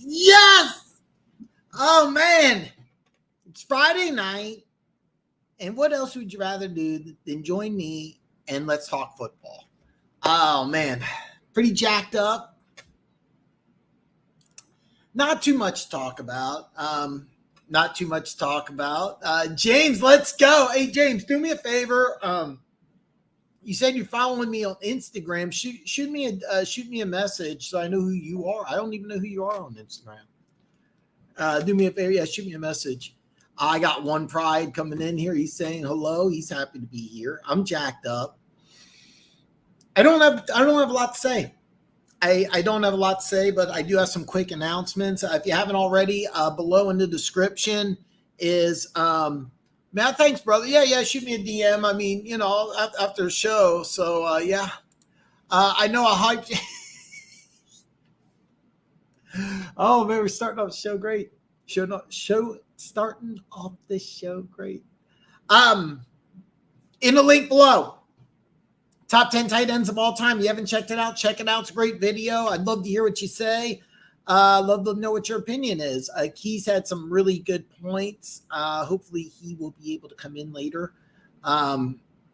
Yes! Oh, man. It's Friday night. And what else would you rather do than join me and let's talk football? Oh, man. Pretty jacked up. Not too much to talk about. James, let's go. Hey, James, do me a favor. You said you're following me on Instagram. Shoot me a message so I know who you are. I don't even know who you are on Instagram. Do me a favor. Yeah, shoot me a message. I got One Pride coming in here. He's saying hello. He's happy to be here. I'm jacked up. I don't have a lot to say. I don't have a lot to say, but I do have some quick announcements. If you haven't already, below in the description is Matt. Thanks, brother. Yeah. Shoot me a DM. I mean, after the show. So yeah, I know I hyped. Oh man, we're starting off the show great. Starting off the show great. In the link below. Top 10 tight ends of all time. You haven't checked it out? Check it out. It's a great video. I'd love to hear what you say. Love to know what your opinion is. Keys had some really good points. Hopefully he will be able to come in later.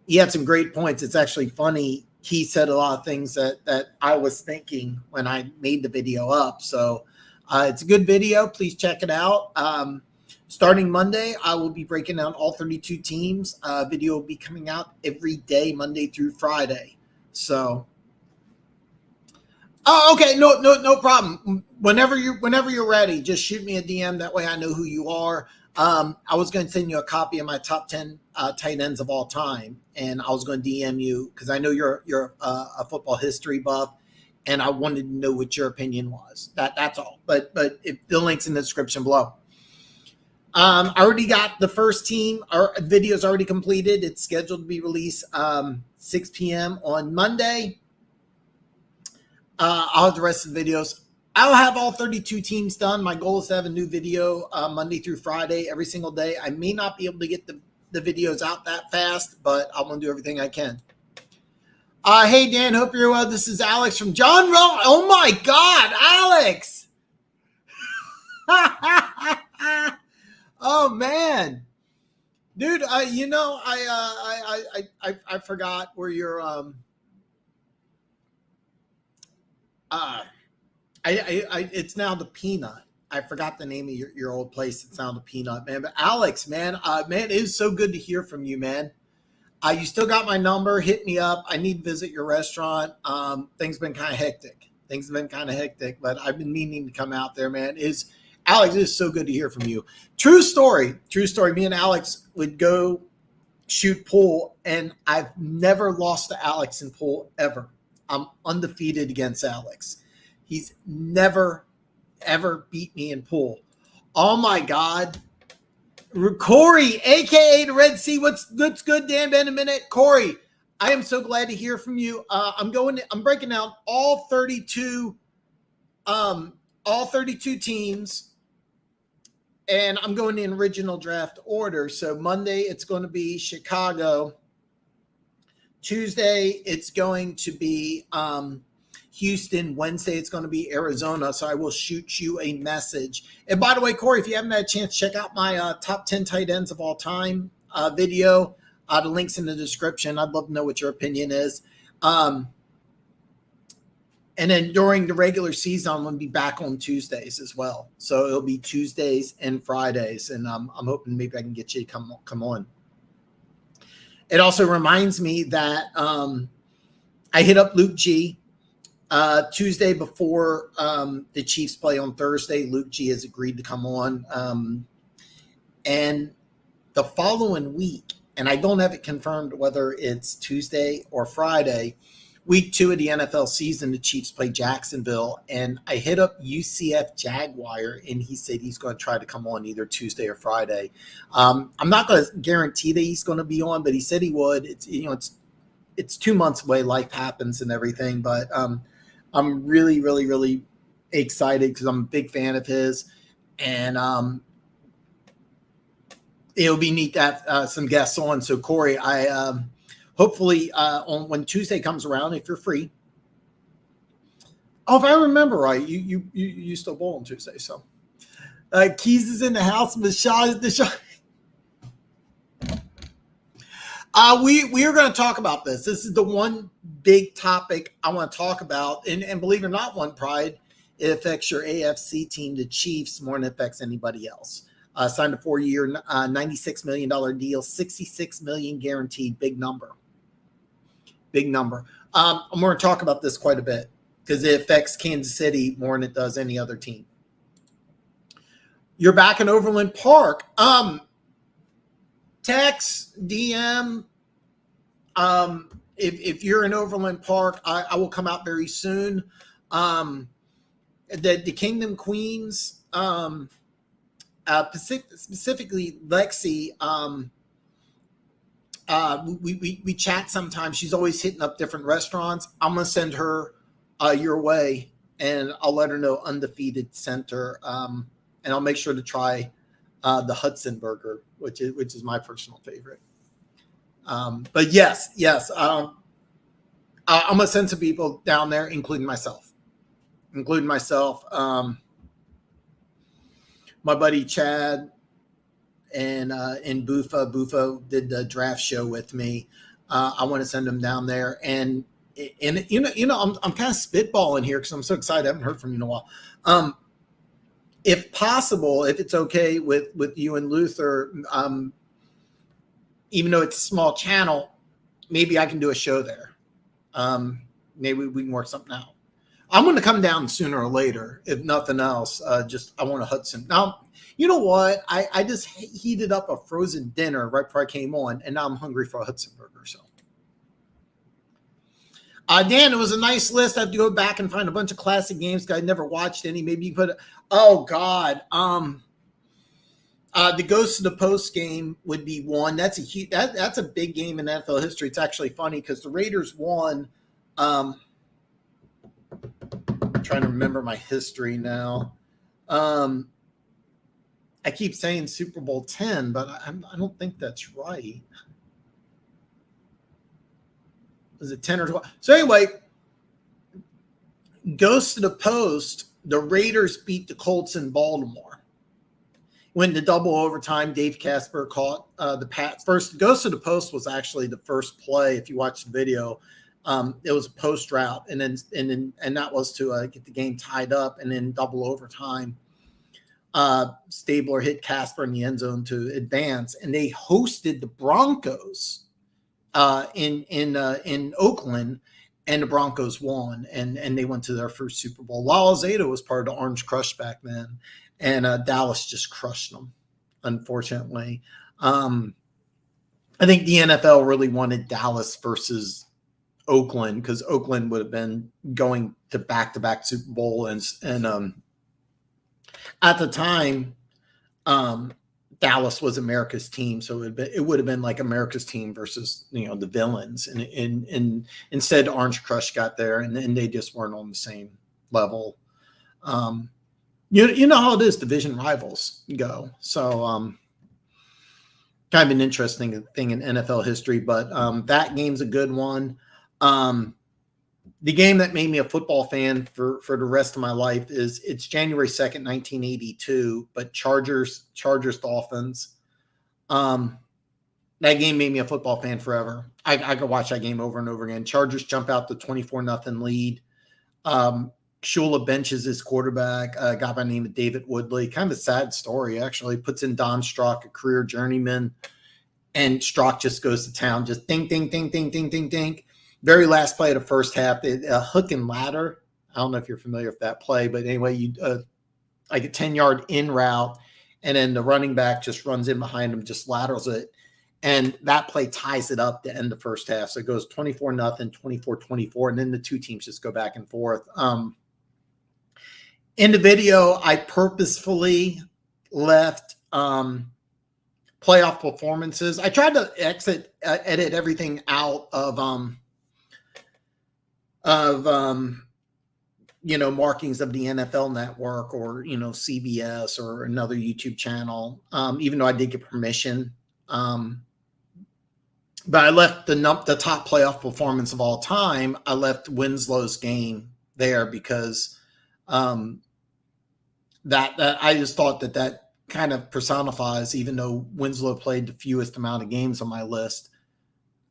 He had some great points. It's actually funny. Keys said a lot of things that I was thinking when I made the video up. So it's a good video. Please check it out. Starting Monday, I will be breaking down all 32 teams. Video will be coming out every day, Monday through Friday. So, okay, no problem. Whenever you're ready, just shoot me a DM. That way, I know who you are. I was going to send you a copy of my top 10 tight ends of all time, and I was going to DM you because I know you're a football history buff, and I wanted to know what your opinion was. That's all. But if the link's in the description below. I already got the first team. Our video is already completed. It's scheduled to be released 6 p.m. on Monday. I'll have the rest of the videos. I'll have all 32 teams done. My goal is to have a new video Monday through Friday every single day. I may not be able to get the videos out that fast, but I'm going to do everything I can. Hey, Dan, hope you're well. This is Alex from John Rowe. Oh, my God, Alex. Oh man, dude! I forgot where you're. It's now the Peanut. I forgot the name of your old place. It's now the Peanut, man. But Alex, man, it is so good to hear from you, man. You still got my number. Hit me up. I need to visit your restaurant. Things have been kind of hectic, but I've been meaning to come out there, man. Alex, it is so good to hear from you. True story. Me and Alex would go shoot pool, and I've never lost to Alex in pool ever. I'm undefeated against Alex. He's never, ever beat me in pool. Oh, my God. Corey, a.k.a. the Red Sea. What's good, Dan? Been a minute. Corey, I am so glad to hear from you. I'm breaking down all 32 teams. And I'm going in original draft order. So Monday, it's going to be Chicago. Tuesday, it's going to be Houston. Wednesday, it's going to be Arizona. So I will shoot you a message. And by the way, Corey, if you haven't had a chance, check out my top 10 tight ends of all time video. The link's in the description. I'd love to know what your opinion is. And then during the regular season, I'm going to be back on Tuesdays as well. So it'll be Tuesdays and Fridays. And I'm hoping maybe I can get you to come on. It also reminds me that I hit up Luke G. Tuesday before the Chiefs play on Thursday. Luke G has agreed to come on. And the following week, and I don't have it confirmed whether it's Tuesday or Friday, Week 2 of the NFL season, the Chiefs play Jacksonville, and I hit up UCF Jaguar, and he said he's going to try to come on either Tuesday or Friday. I'm not going to guarantee that he's going to be on, but he said he would. It's 2 months away. Life happens and everything, but I'm really, really, really excited because I'm a big fan of his, and it'll be neat to have some guests on. So Corey, hopefully, when Tuesday comes around, if you're free, Oh, if I remember right, you used to bowl on Tuesday. So Keys is in the house. We are going to talk about this. This is the one big topic I want to talk about, and believe it or not, One Pride, it affects your AFC team, the Chiefs, more than it affects anybody else. Signed a 4-year, $96 million deal, $66 million guaranteed. Big number. Big number. I'm going to talk about this quite a bit because it affects Kansas City more than it does any other team. You're back in Overland Park. Text, DM. If you're in Overland Park, I will come out very soon. The Kingdom Queens, specifically Lexi, we chat sometimes. She's always hitting up different restaurants. I'm gonna send her your way, and I'll let her know Undefeated Center, and I'll make sure to try the Hudson Burger, which is my personal favorite. But yes, I'm gonna send some people down there, including myself. My buddy Chad and Bufa did the draft show with me. I want to send them down there, and I'm kind of spitballing here because I'm so excited. I haven't heard from you in a while. If possible, if it's okay with you and Luther, even though it's a small channel, maybe I can do a show there. Maybe we can work something out. I'm going to come down sooner or later, if nothing else. I want a Hudson. Now, you know what? I just heated up a frozen dinner right before I came on, and now I'm hungry for a Hudson Burger. So, Dan, it was a nice list. I have to go back and find a bunch of classic games because I never watched any. Maybe you put, oh God, the Ghost of the Post game would be one. That's a big game in NFL history. It's actually funny because the Raiders won. I'm trying to remember my history now. I keep saying Super Bowl 10, but I don't think that's right. Was it 10 or 12? So anyway, Ghost of the Post, the Raiders beat the Colts in Baltimore. Went to double overtime. Dave Casper caught the pass. First, Ghost of the Post was actually the first play. If you watch the video, it was a post route, and that was to get the game tied up, and then double overtime. Stabler hit Casper in the end zone to advance, and they hosted the Broncos in Oakland, and the Broncos won, and they went to their first Super Bowl. Lyle Alzado was part of the Orange Crush back then, and Dallas just crushed them, unfortunately. I think the NFL really wanted Dallas versus Oakland because Oakland would have been going to back-to-back Super Bowl, and at the time, Dallas was America's team, so it would have been like America's team versus the villains, and instead Orange Crush got there, and they just weren't on the same level. You know how it is, division rivals go. So kind of an interesting thing in NFL history, but that game's a good one. The game that made me a football fan for the rest of my life it's January 2nd, 1982, but Chargers Dolphins. That game made me a football fan forever. I could watch that game over and over again. Chargers jump out the 24-0 lead. Shula benches his quarterback, a guy by the name of David Woodley. Kind of a sad story, actually. Puts in Don Strock, a career journeyman, and Strock just goes to town, just ding, ding, ding, ding, ding, ding, ding. Very last play of the first half, a hook and ladder. I don't know if you're familiar with that play, but anyway, you like a 10-yard in route, and then the running back just runs in behind him, just laterals it, and that play ties it up to end the first half. So it goes 24-0, 24-24, and then the two teams just go back and forth. In the video, I purposefully left playoff performances. I tried to edit everything out of markings of the NFL Network or CBS or another YouTube channel, even though I did get permission. But I left the top playoff performance of all time. I left Winslow's game there because that I just thought that kind of personifies, even though Winslow played the fewest amount of games on my list,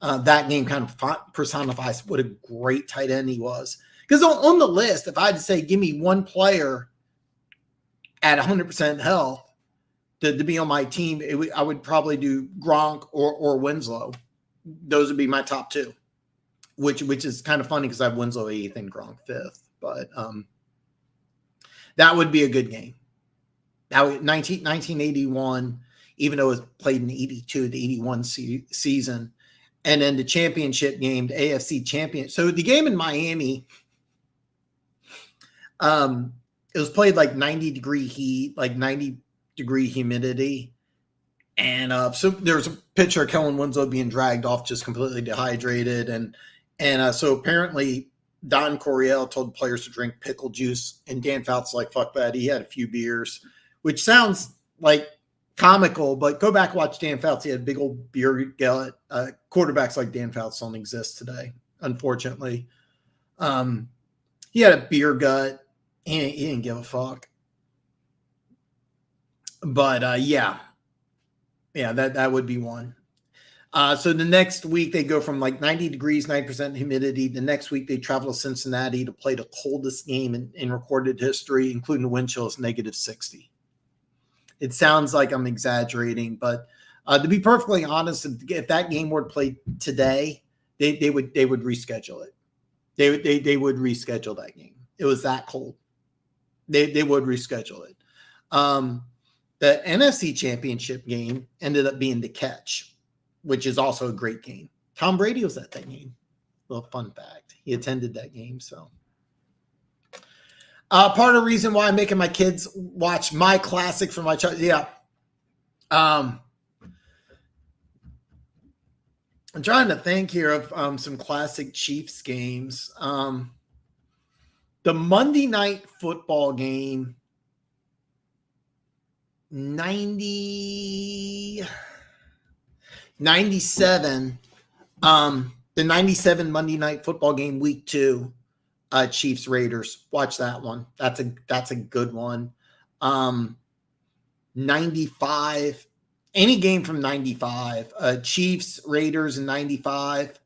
that game kind of personifies what a great tight end he was. Because on the list, if I had to say, give me one player at 100% health to be on my team, I would probably do Gronk or Winslow. Those would be my top two, which is kind of funny because I have Winslow 8th and Gronk 5th. But that would be a good game. Now, 1981, even though it was played in the 82 to 81 season, and then the championship game, the AFC champion. So the game in Miami, it was played like 90-degree heat, like 90-degree humidity. And so there's a picture of Kellen Winslow being dragged off, just completely dehydrated. And so apparently Don Coryell told players to drink pickle juice, and Dan Fouts like, fuck that. He had a few beers, which sounds like comical, but go back and watch Dan Fouts. He had a big old beer gullet. Quarterbacks like Dan Fouts don't exist today, unfortunately. He had a beer gut. He didn't give a fuck. But yeah, that would be one. So the next week they go from like 90 degrees, 90% humidity. The next week they travel to Cincinnati to play the coldest game in recorded history, including the wind chill is -60. It sounds like I'm exaggerating, but to be perfectly honest, if that game were played today, they would reschedule it. They would reschedule that game. It was that cold. They would reschedule it. The NFC Championship game ended up being the Catch, which is also a great game. Tom Brady was at that game. Little fun fact. He attended that game, so. Part of the reason why I'm making my kids watch my classic from my child. Yeah. I'm trying to think here of some classic Chiefs games. The Monday Night Football game, 97. The 97 Monday Night Football game, week 2. Chiefs Raiders. Watch that one. That's a good one. 95. Any game from 95. Chiefs Raiders in 95.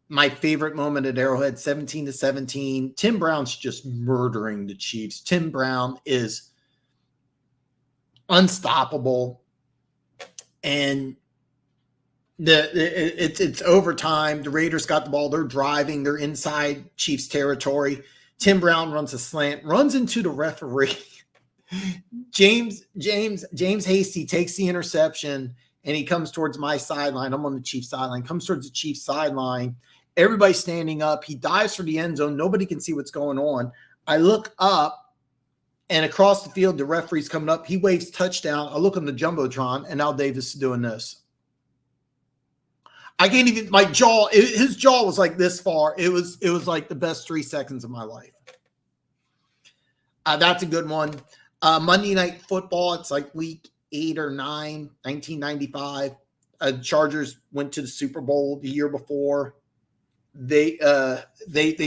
My favorite moment at Arrowhead, 17-17. Tim Brown's just murdering the Chiefs. Tim Brown is unstoppable, and it's overtime. The Raiders got the ball. They're driving. They're inside Chiefs territory. Tim Brown runs a slant, runs into the referee. James Hasty takes the interception, and he comes towards my sideline. I'm on the Chiefs sideline. Comes towards the Chiefs sideline. Everybody's standing up. He dives for the end zone. Nobody can see what's going on. I look up, and across the field, the referee's coming up. He waves touchdown. I look on the Jumbotron, and Al Davis is doing this. I can't even, my jaw, his jaw was like this far. It was like the best 3 seconds of my life. That's a good one. Monday Night Football, it's like week 8 or 9, 1995. Chargers went to the Super Bowl the year before. They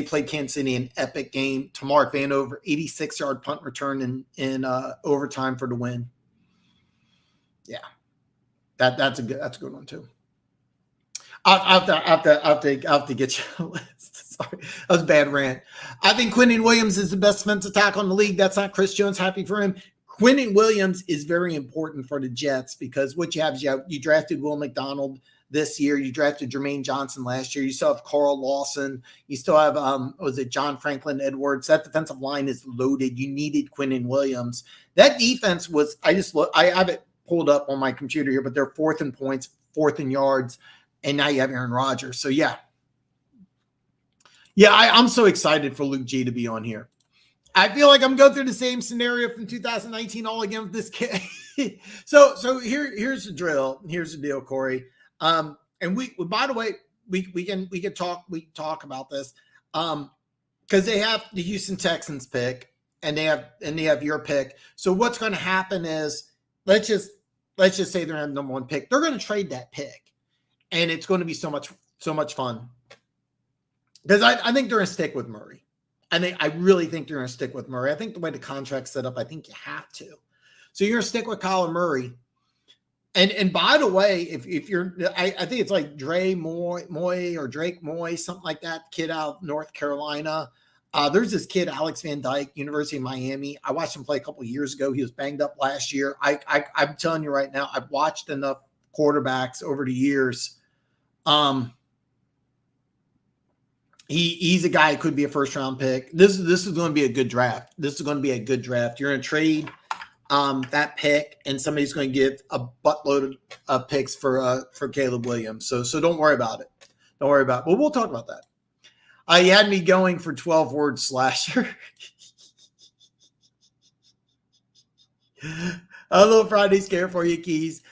played Kansas City, an epic game. Tamar Vanover, 86-yard punt return in overtime for the win. Yeah, that's a good one too. I'll have to get you a list. Sorry, that was a bad rant. I think Quinnen Williams is the best defensive tackle in the league. That's not Chris Jones. Happy for him. Quinnen Williams is very important for the Jets because what you have is you drafted Will McDonald this year. You drafted Jermaine Johnson last year. You still have Carl Lawson. You still have John Franklin Edwards. That defensive line is loaded. You needed Quinnen Williams. That defense was. I have it pulled up on my computer here, but they're 4th in points, 4th in yards. And now you have Aaron Rodgers. So, yeah. Yeah, I'm so excited for Luke G to be on here. I feel like I'm going through the same scenario from 2019 all again with this kid. so here's the drill. Here's the deal, Corey. And we by the way, we can talk about this. Because they have the Houston Texans pick and they have your pick. So what's going to happen is let's just say they're at number 1 pick. They're going to trade that pick. And it's going to be so much fun. Because I think they're going to stick with Murray. I really think they're going to stick with Murray. I think the way the contract's set up, I think you have to. So you're going to stick with Kyler Murray. And by the way, if you're, I think it's like Drake Moy, something like that, kid out of North Carolina. There's this kid, Alex Van Dyke, University of Miami. I watched him play a couple of years ago. He was banged up last year. I'm telling you right now, I've watched enough quarterbacks over the years. He's a guy who could be a first round pick. This is going to be a good draft. This is going to be a good draft. You're going to trade that pick, and somebody's going to give a buttload of picks for Caleb Williams. So don't worry about it. Don't worry about it. Well, we'll talk about that. You had me going for 12-word slasher. A little Friday scare for you, Keys.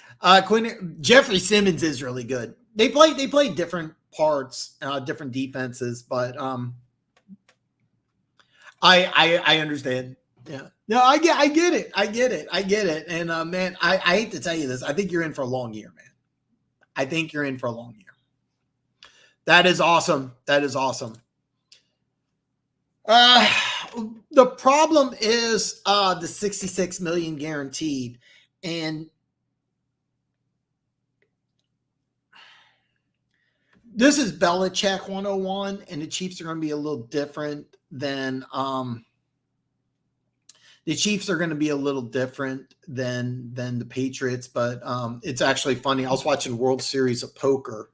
Jeffrey Simmons is really good. They play different parts, different defenses, but I understand. Yeah. No, I get it. And man, I hate to tell you this. I think you're in for a long year, man. I think you're in for a long year. That is awesome. That is awesome. The problem is the $66 million guaranteed, and this is Belichick 101, and the Chiefs are going to be a little different than the Patriots, but it's actually funny. I was watching World Series of Poker.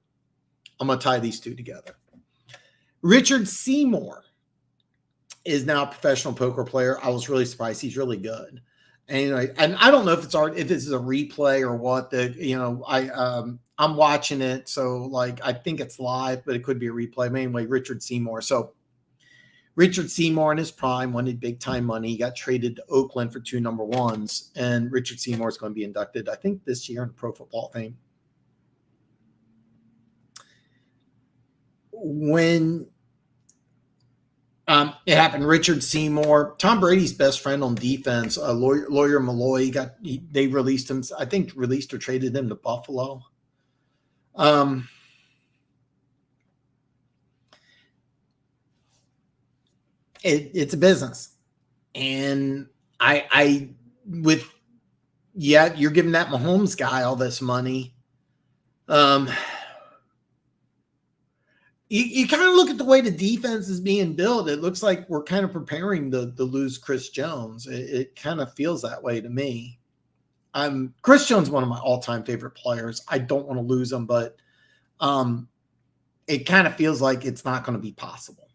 I'm going to tie these two together. Richard Seymour is now a professional poker player. I was really surprised. He's really good. And I don't know if this is a replay or what. I'm watching it, so like I think it's live, but it could be a replay. But anyway, Richard Seymour. So Richard Seymour in his prime wanted big time money. He got traded to Oakland for 2 number ones, and Richard Seymour is going to be inducted, I think, this year in Pro Football Fame. When it happened, Richard Seymour, Tom Brady's best friend on defense, Lawyer Malloy, they released him. I think released or traded him to Buffalo. It's a business, and you're giving that Mahomes guy all this money. You kind of look at the way the defense is being built. It looks like we're kind of preparing to lose Chris Jones. It kind of feels that way to me. Chris Jones is one of my all-time favorite players. I don't want to lose him, but it kind of feels like it's not going to be possible.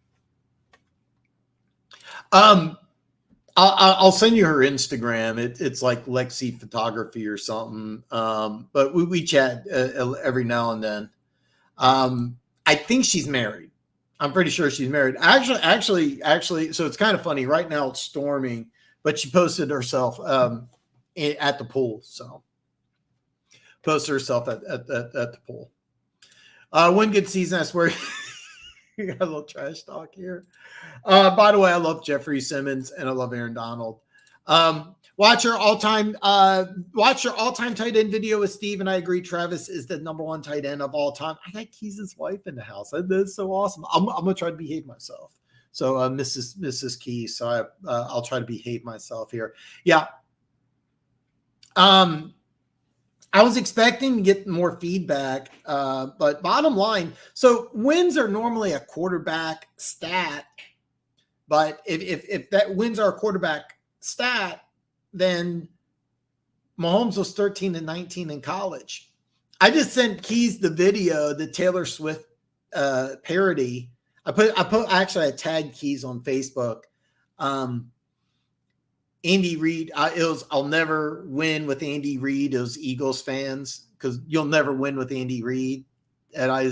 I'll send you her Instagram. It's like Lexi Photography or something. But we chat every now and then. I think she's married. I'm pretty sure she's married. Actually, so it's kind of funny. Right now it's storming, but she posted herself at the pool. So posted herself at the pool. One good season, I swear. You got a little trash talk here. By the way, I love Jeffrey Simmons and I love Aaron Donald. Watch your all-time tight end video with Steve, and I agree. Travis is the number 1 tight end of all time. I got Keys' wife in the house. That's so awesome. I'm gonna try to behave myself. So Mrs. Keys. So I'll try to behave myself here. Yeah. I was expecting to get more feedback, but bottom line, so wins are normally a quarterback stat, but if that wins are a quarterback stat, then Mahomes was 13-19 in college. I just sent Keys the video, the Taylor Swift parody. I tagged Keys on Facebook. Andy Reid, I'll never win with Andy Reid. It was Eagles fans, because you'll never win with Andy Reid. And I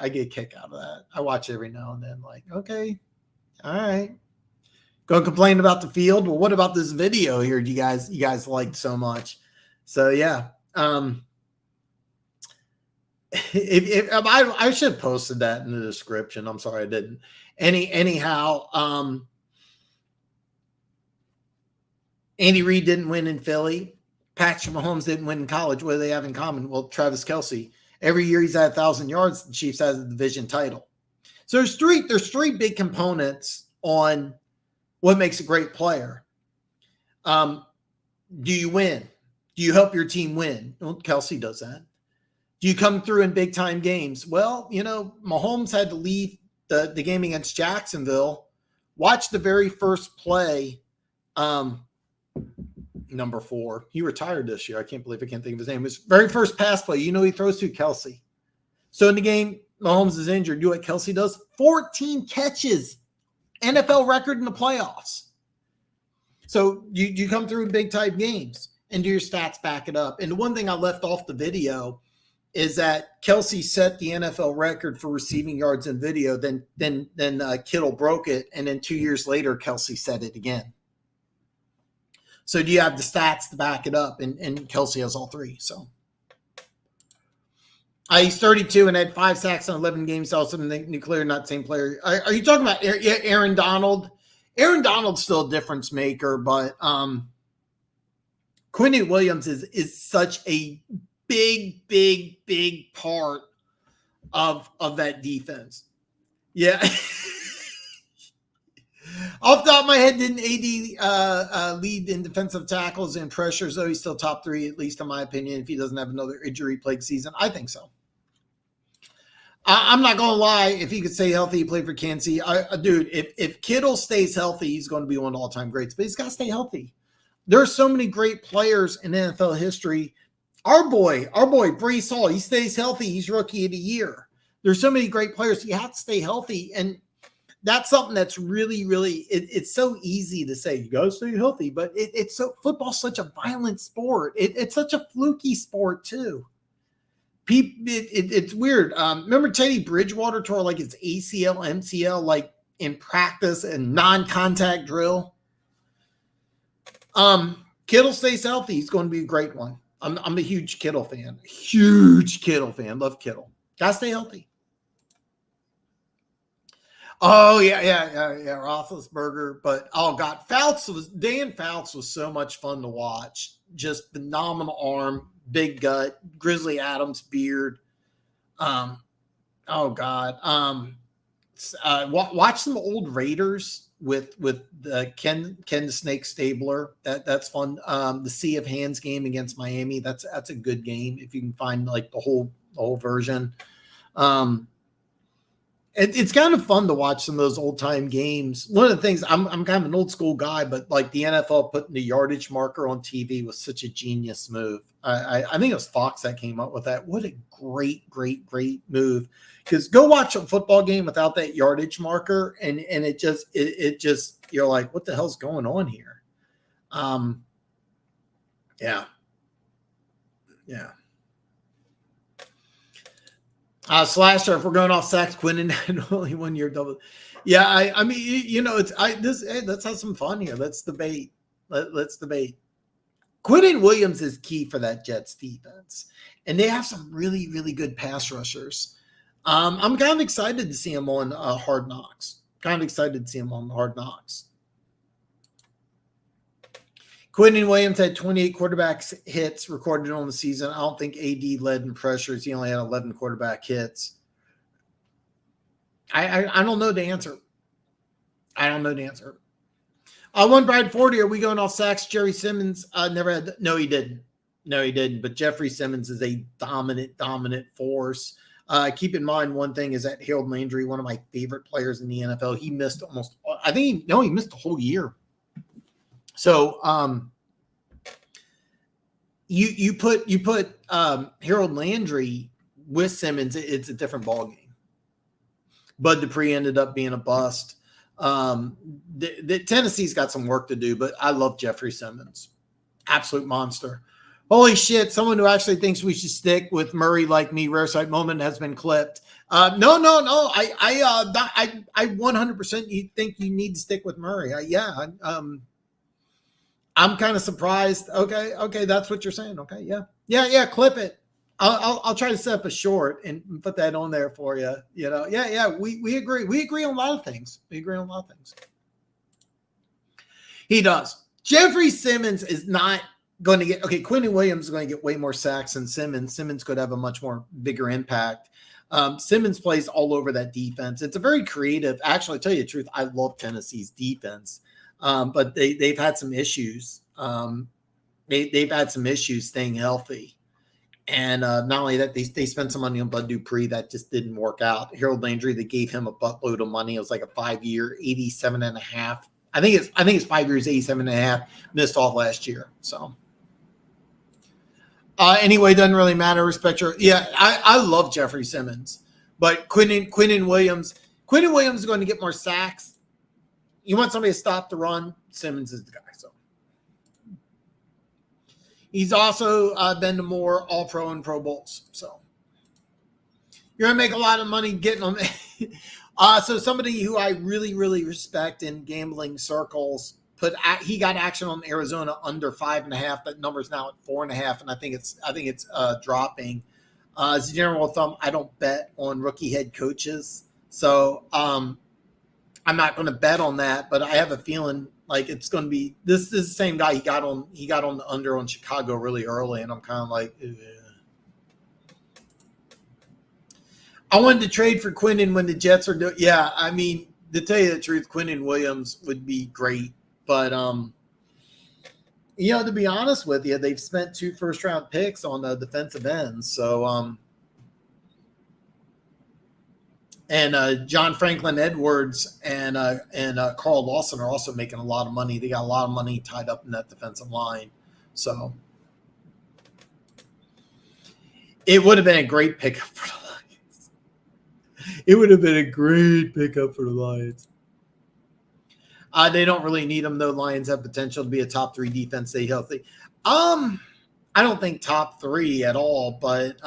get a kick out of that. I watch every now and then, like, okay, all right. Going to complain about the field. Well, what about this video here? You guys liked so much. So yeah. If I should have posted that in the description. I'm sorry I didn't. Anyhow, Andy Reid didn't win in Philly. Patrick Mahomes didn't win in college. What do they have in common? Well, Travis Kelce. Every year he's at 1,000 yards. The Chiefs has a division title. So there's three big components on what makes a great player. Do you win? Do you help your team win? Well, Kelsey does that. Do you come through in big time games? Well, Mahomes had to leave the game against Jacksonville. Watch the very first play. Number 4. He retired this year. I can't believe I can't think of his name. His very first pass play, he throws to Kelsey. So in the game, Mahomes is injured. Do what Kelsey does? 14 catches. NFL record in the playoffs. So you come through in big time games, and do your stats back it up. And the one thing I left off the video is that Kelsey set the NFL record for receiving yards in video. Then Kittle broke it, and then 2 years later, Kelsey set it again. So do you have the stats to back it up? And Kelsey has all three. So he's 32 and had 5 sacks in 11 games. Also, nuclear, not same player. Are you talking about Aaron Donald? Aaron Donald's still a difference maker, but Quinnen Williams is such a big part of that defense. Yeah. Off the top of my head, didn't AD lead in defensive tackles and pressures, though he's still top 3, at least in my opinion, if he doesn't have another injury-plagued season? I think so. I'm not going to lie. If he could stay healthy, he played for Kansas City. Dude, if Kittle stays healthy, he's going to be one of the all-time greats, but he's got to stay healthy. There are so many great players in NFL history. Our boy, Breece Hall, he stays healthy. He's rookie of the year. There's so many great players. You have to stay healthy, and that's something that's really, really, it's so easy to say, you got to stay healthy, but football's such a violent sport. It's such a fluky sport too. It's weird. Remember Teddy Bridgewater tore like his ACL, MCL, like in practice and non-contact drill. Kittle stays healthy. He's going to be a great one. I'm a huge Kittle fan. Love Kittle. Got to stay healthy. Oh, yeah. Roethlisberger. But, oh, God. Dan Fouts was so much fun to watch. Just phenomenal arm, big gut, Grizzly Adams beard. Oh, God. Watch some old Raiders with Ken the Snake Stabler. That's fun. The Sea of Hands game against Miami. That's a good game if you can find like the whole version. It's kind of fun to watch some of those old time games. One of the things, I'm kind of an old school guy, but like the NFL putting the yardage marker on TV was such a genius move. I think it was Fox that came up with that. What a great move. Because go watch a football game without that yardage marker, and it just you're like, what the hell's going on here? Yeah. Slasher, if we're going off sacks, Quinnen had only 1 year double. Yeah, I mean, let's have some fun here. Let's debate. Let's debate. Quinnen Williams is key for that Jets defense, and they have some really, really good pass rushers. I'm kind of excited to see him on Hard Knocks. Quinnen Williams had 28 quarterback hits recorded on the season. I don't think AD led in pressures. He only had 11 quarterback hits. I don't know the answer. One Brad Forty, are we going off sacks? Jerry Simmons never had. No, he didn't. But Jeffrey Simmons is a dominant force. Keep in mind, one thing is that Harold Landry, one of my favorite players in the NFL, he missed he missed the whole year. So you put Harold Landry with Simmons, it's a different ballgame. Bud Dupree ended up being a bust. The Tennessee's got some work to do, but I love Jeffrey Simmons. Absolute monster. Holy shit, someone who actually thinks we should stick with Murray like me, rare side moment, has been clipped. No. I 100% think you need to stick with Murray. I'm kind of surprised. Okay, that's what you're saying. Okay, yeah, clip it. I'll try to set up a short and put that on there for you. We agree. We agree on a lot of things. He does. Jeffrey Simmons is not going to get. Okay, Quinnen Williams is going to get way more sacks than Simmons. Simmons could have a much more bigger impact. Simmons plays all over that defense. It's a very creative. Actually, to tell you the truth, I love Tennessee's defense, but they've had some issues. They've had some issues staying healthy. And not only that, they spent some money on Bud Dupree that just didn't work out. Harold Landry, they gave him a buttload of money. It was like a 5-year, 87.5. I think it's 5 years, 87.5. Missed off last year. So anyway, doesn't really matter. Respect your. Yeah, I love Jeffrey Simmons, but Quinnen Williams is going to get more sacks. You want somebody to stop the run? Simmons is the guy. So. He's also been to more All-Pro and Pro Bowls. So you're going to make a lot of money getting them. So somebody who I really, really respect in gambling circles, he got action on Arizona under 5.5. That number's now at 4.5, and I think it's dropping. As a general thumb, I don't bet on rookie head coaches. So I'm not going to bet on that, but I have a feeling like it's going to be this is the same guy he got on the under on Chicago really early, and I'm kind of like, ugh. I wanted to trade for Quinnen when the Jets are doing. Yeah, I mean, to tell you the truth, Quinnen Williams would be great, but to be honest with you, they've spent 2 first-round picks on the defensive ends, so and John Franklin Edwards and Carl Lawson are also making a lot of money. They got a lot of money tied up in that defensive line. So it would have been a great pickup for the Lions. It would have been a great pickup for the Lions. They don't really need them, though. Lions have potential to be a top 3 defense. Stay healthy. I don't think top 3 at all, but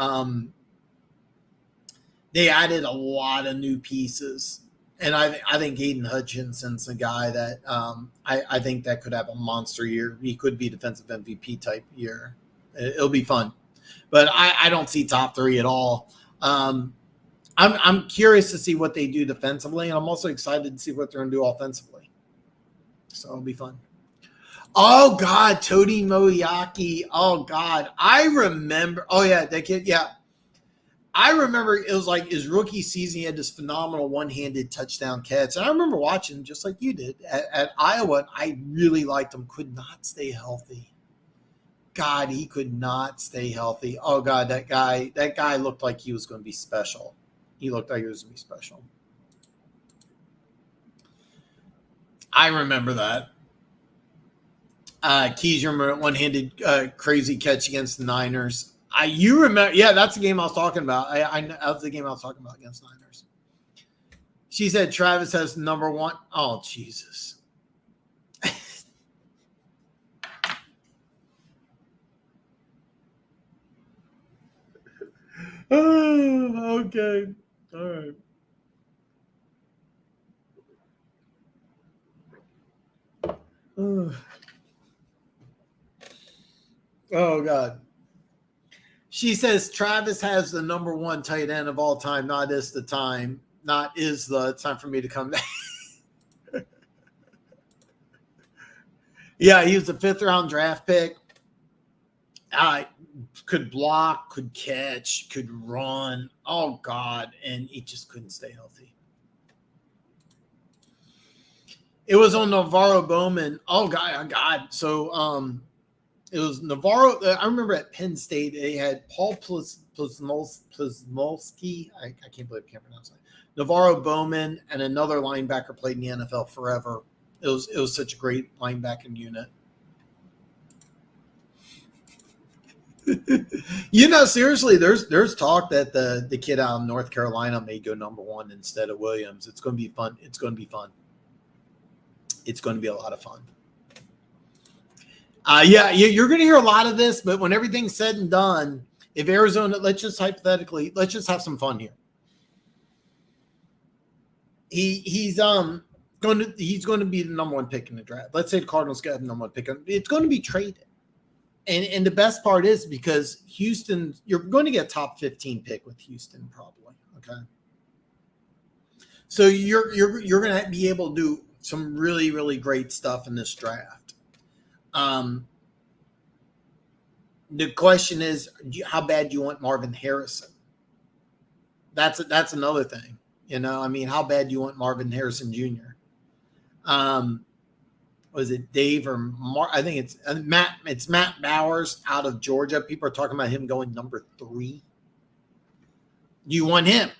they added a lot of new pieces, and I think Aiden Hutchinson's a guy that I think that could have a monster year. He could be defensive MVP type year. It'll be fun, but I don't see top 3 at all. I'm curious to see what they do defensively, and I'm also excited to see what they're going to do offensively. So it'll be fun. Oh God, Tony Moeaki. Oh God, I remember. Oh yeah, that kid. Yeah. I remember it was like his rookie season. He had this phenomenal one-handed touchdown catch. And I remember watching, just like you did, at Iowa. And I really liked him. Could not stay healthy. God, he could not stay healthy. Oh, God, that guy looked like he was going to be special. He looked like he was going to be special. I remember that. Keys, you remember one-handed crazy catch against the Niners. You remember? Yeah, that's the game I was talking about. That's the game I was talking about against Niners. She said Travis has number 1. Oh, Jesus. Oh, okay. All right. Oh, God. She says Travis has the number 1 tight end of all time. Not is the time. Not is the time for me to come back. Yeah, he was a 5th-round draft pick. Could block, could catch, could run. Oh, God. And he just couldn't stay healthy. It was on Navarro Bowman. Oh, God. So, it was Navarro. I remember at Penn State, they had Paul Plzmolski. I can't pronounce that. Navarro Bowman and another linebacker played in the NFL forever. It was such a great linebacking unit. Seriously, there's talk that the kid out of North Carolina may go number 1 instead of Williams. It's going to be fun. It's going to be fun. It's going to be a lot of fun. You're going to hear a lot of this, but when everything's said and done, if Arizona, let's just have some fun here. He's going to be the number 1 pick in the draft. Let's say the Cardinals get the number 1 pick. It's going to be traded. And the best part is because Houston, you're going to get a top 15 pick with Houston probably. Okay. So you're going to be able to do some really, really great stuff in this draft. The question is, how bad do you want Marvin Harrison? That's another thing. You know, I mean, how bad do you want Marvin Harrison Jr.? Was it Dave or Mark? I think it's Matt. It's Matt Bowers out of Georgia. People are talking about him going number 3. You want him?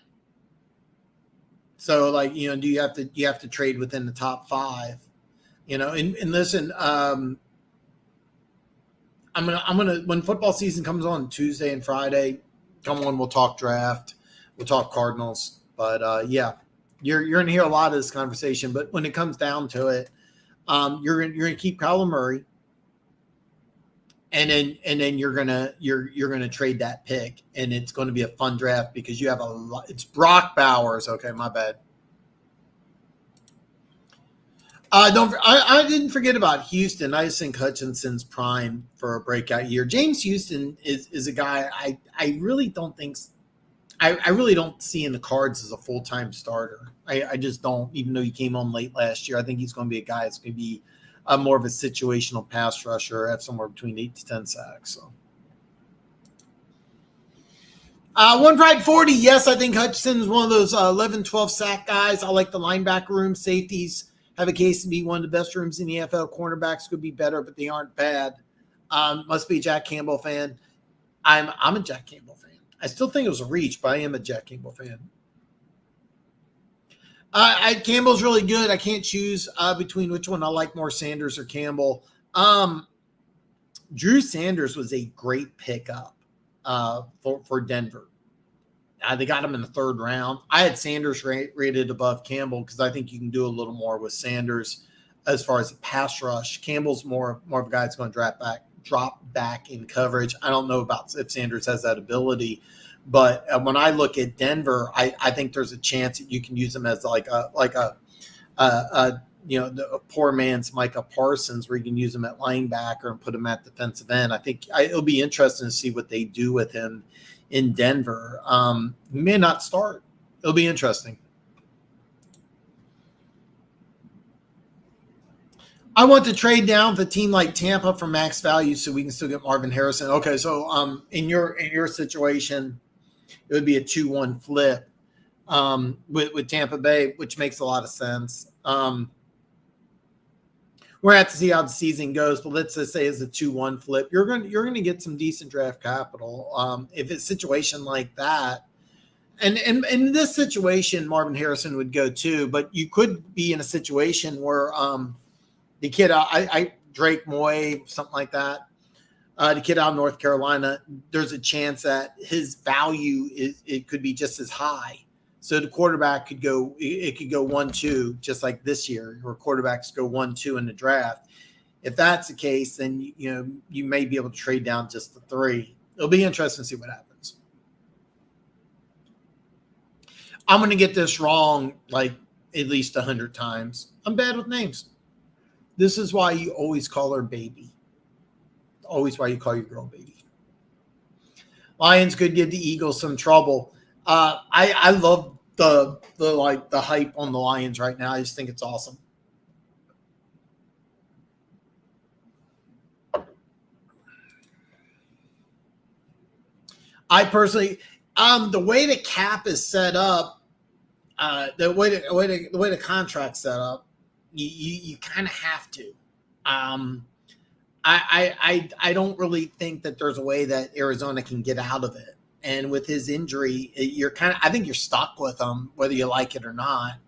So, like, you know, do you have to trade within the top 5? You know, and listen, I'm gonna when football season comes on Tuesday and Friday, come on, we'll talk draft, we'll talk Cardinals. But yeah, you're gonna hear a lot of this conversation. But when it comes down to it, you're gonna keep Kyler Murray, and then you're gonna trade that pick, and it's going to be a fun draft because you have a lot. It's Brock Bowers. Okay, my bad. I didn't forget about Houston. I just think Hutchinson's prime for a breakout year. James Houston is a guy I really don't think. I really don't see in the cards as a full-time starter. I just don't, even though he came on late last year. I think he's going to be a guy that's going to be more of a situational pass rusher, have somewhere between 8 to 10 sacks. So, One Pride 40, yes, I think Hutchinson is one of those 11, 12 sack guys. I like the linebacker room. Safeties have a case to be one of the best rooms in the NFL. Cornerbacks could be better, but they aren't bad. Must be a Jack Campbell fan. I'm a Jack Campbell fan. I still think it was a reach, but I am a Jack Campbell fan. Campbell's really good. I can't choose between which one I like more, Sanders or Campbell. Drew Sanders was a great pickup for Denver. They got him in the 3rd round. I had Sanders rated above Campbell because I think you can do a little more with Sanders as far as pass rush. Campbell's more of a guy that's going to drop back in coverage. I don't know about if Sanders has that ability, but when I look at Denver, I think there's a chance that you can use him as like a poor man's Micah Parsons, where you can use him at linebacker and put him at defensive end. I think it'll be interesting to see what they do with him in Denver. He may not start. It'll be interesting. I want to trade down with a team like Tampa for max value so we can still get Marvin Harrison. Okay, so in your situation, it would be a 2-1 flip with Tampa Bay, which makes a lot of sense. We're going to have to see how the season goes, but let's just say it's a 2-1 flip. You're going to get some decent draft capital. If it's a situation like that, and in this situation, Marvin Harrison would go too, but you could be in a situation where the kid, Drake Moy, something like that, the kid out of North Carolina, there's a chance that his value it could be just as high. So the quarterback could go 1-2, just like this year, where quarterbacks go 1-2 in the draft. If that's the case, then you may be able to trade down just to 3. It'll be interesting to see what happens. I'm going to get this wrong like at least 100 times. I'm bad with names. This is why you always call her baby. Always why you call your girl baby. Lions could give the Eagles some trouble. I love the hype on the Lions right now. I just think it's awesome. I personally, the way the cap is set up, the way the contract's set up, you kind of have to. I don't really think that there's a way that Arizona can get out of it. And with his injury, I think you're stuck with him, whether you like it or not.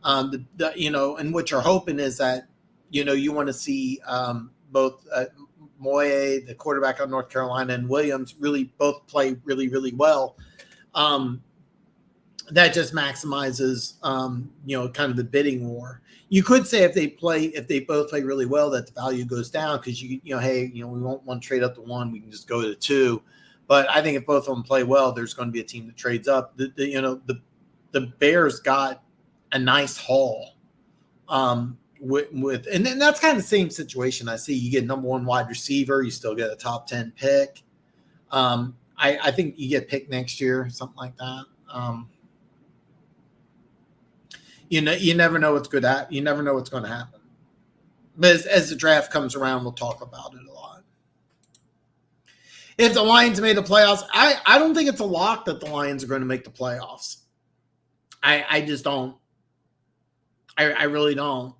And what you're hoping is that, you want to see both Moye, the quarterback of North Carolina, and Williams really both play really, really well. That just maximizes, kind of the bidding war. You could say if they both play really well, that the value goes down because we won't want to trade up to 1. We can just go to 2. But I think if both of them play well, there's going to be a team that trades up. The Bears got a nice haul with and then that's kind of the same situation I see. You get number 1 wide receiver, you still get a top 10 pick. I think you get picked next year, something like that. You never know what's good at. You never know what's going to happen. But as the draft comes around, we'll talk about it a lot. If the Lions made the playoffs, I don't think it's a lock that the Lions are going to make the playoffs. I just don't. I really don't.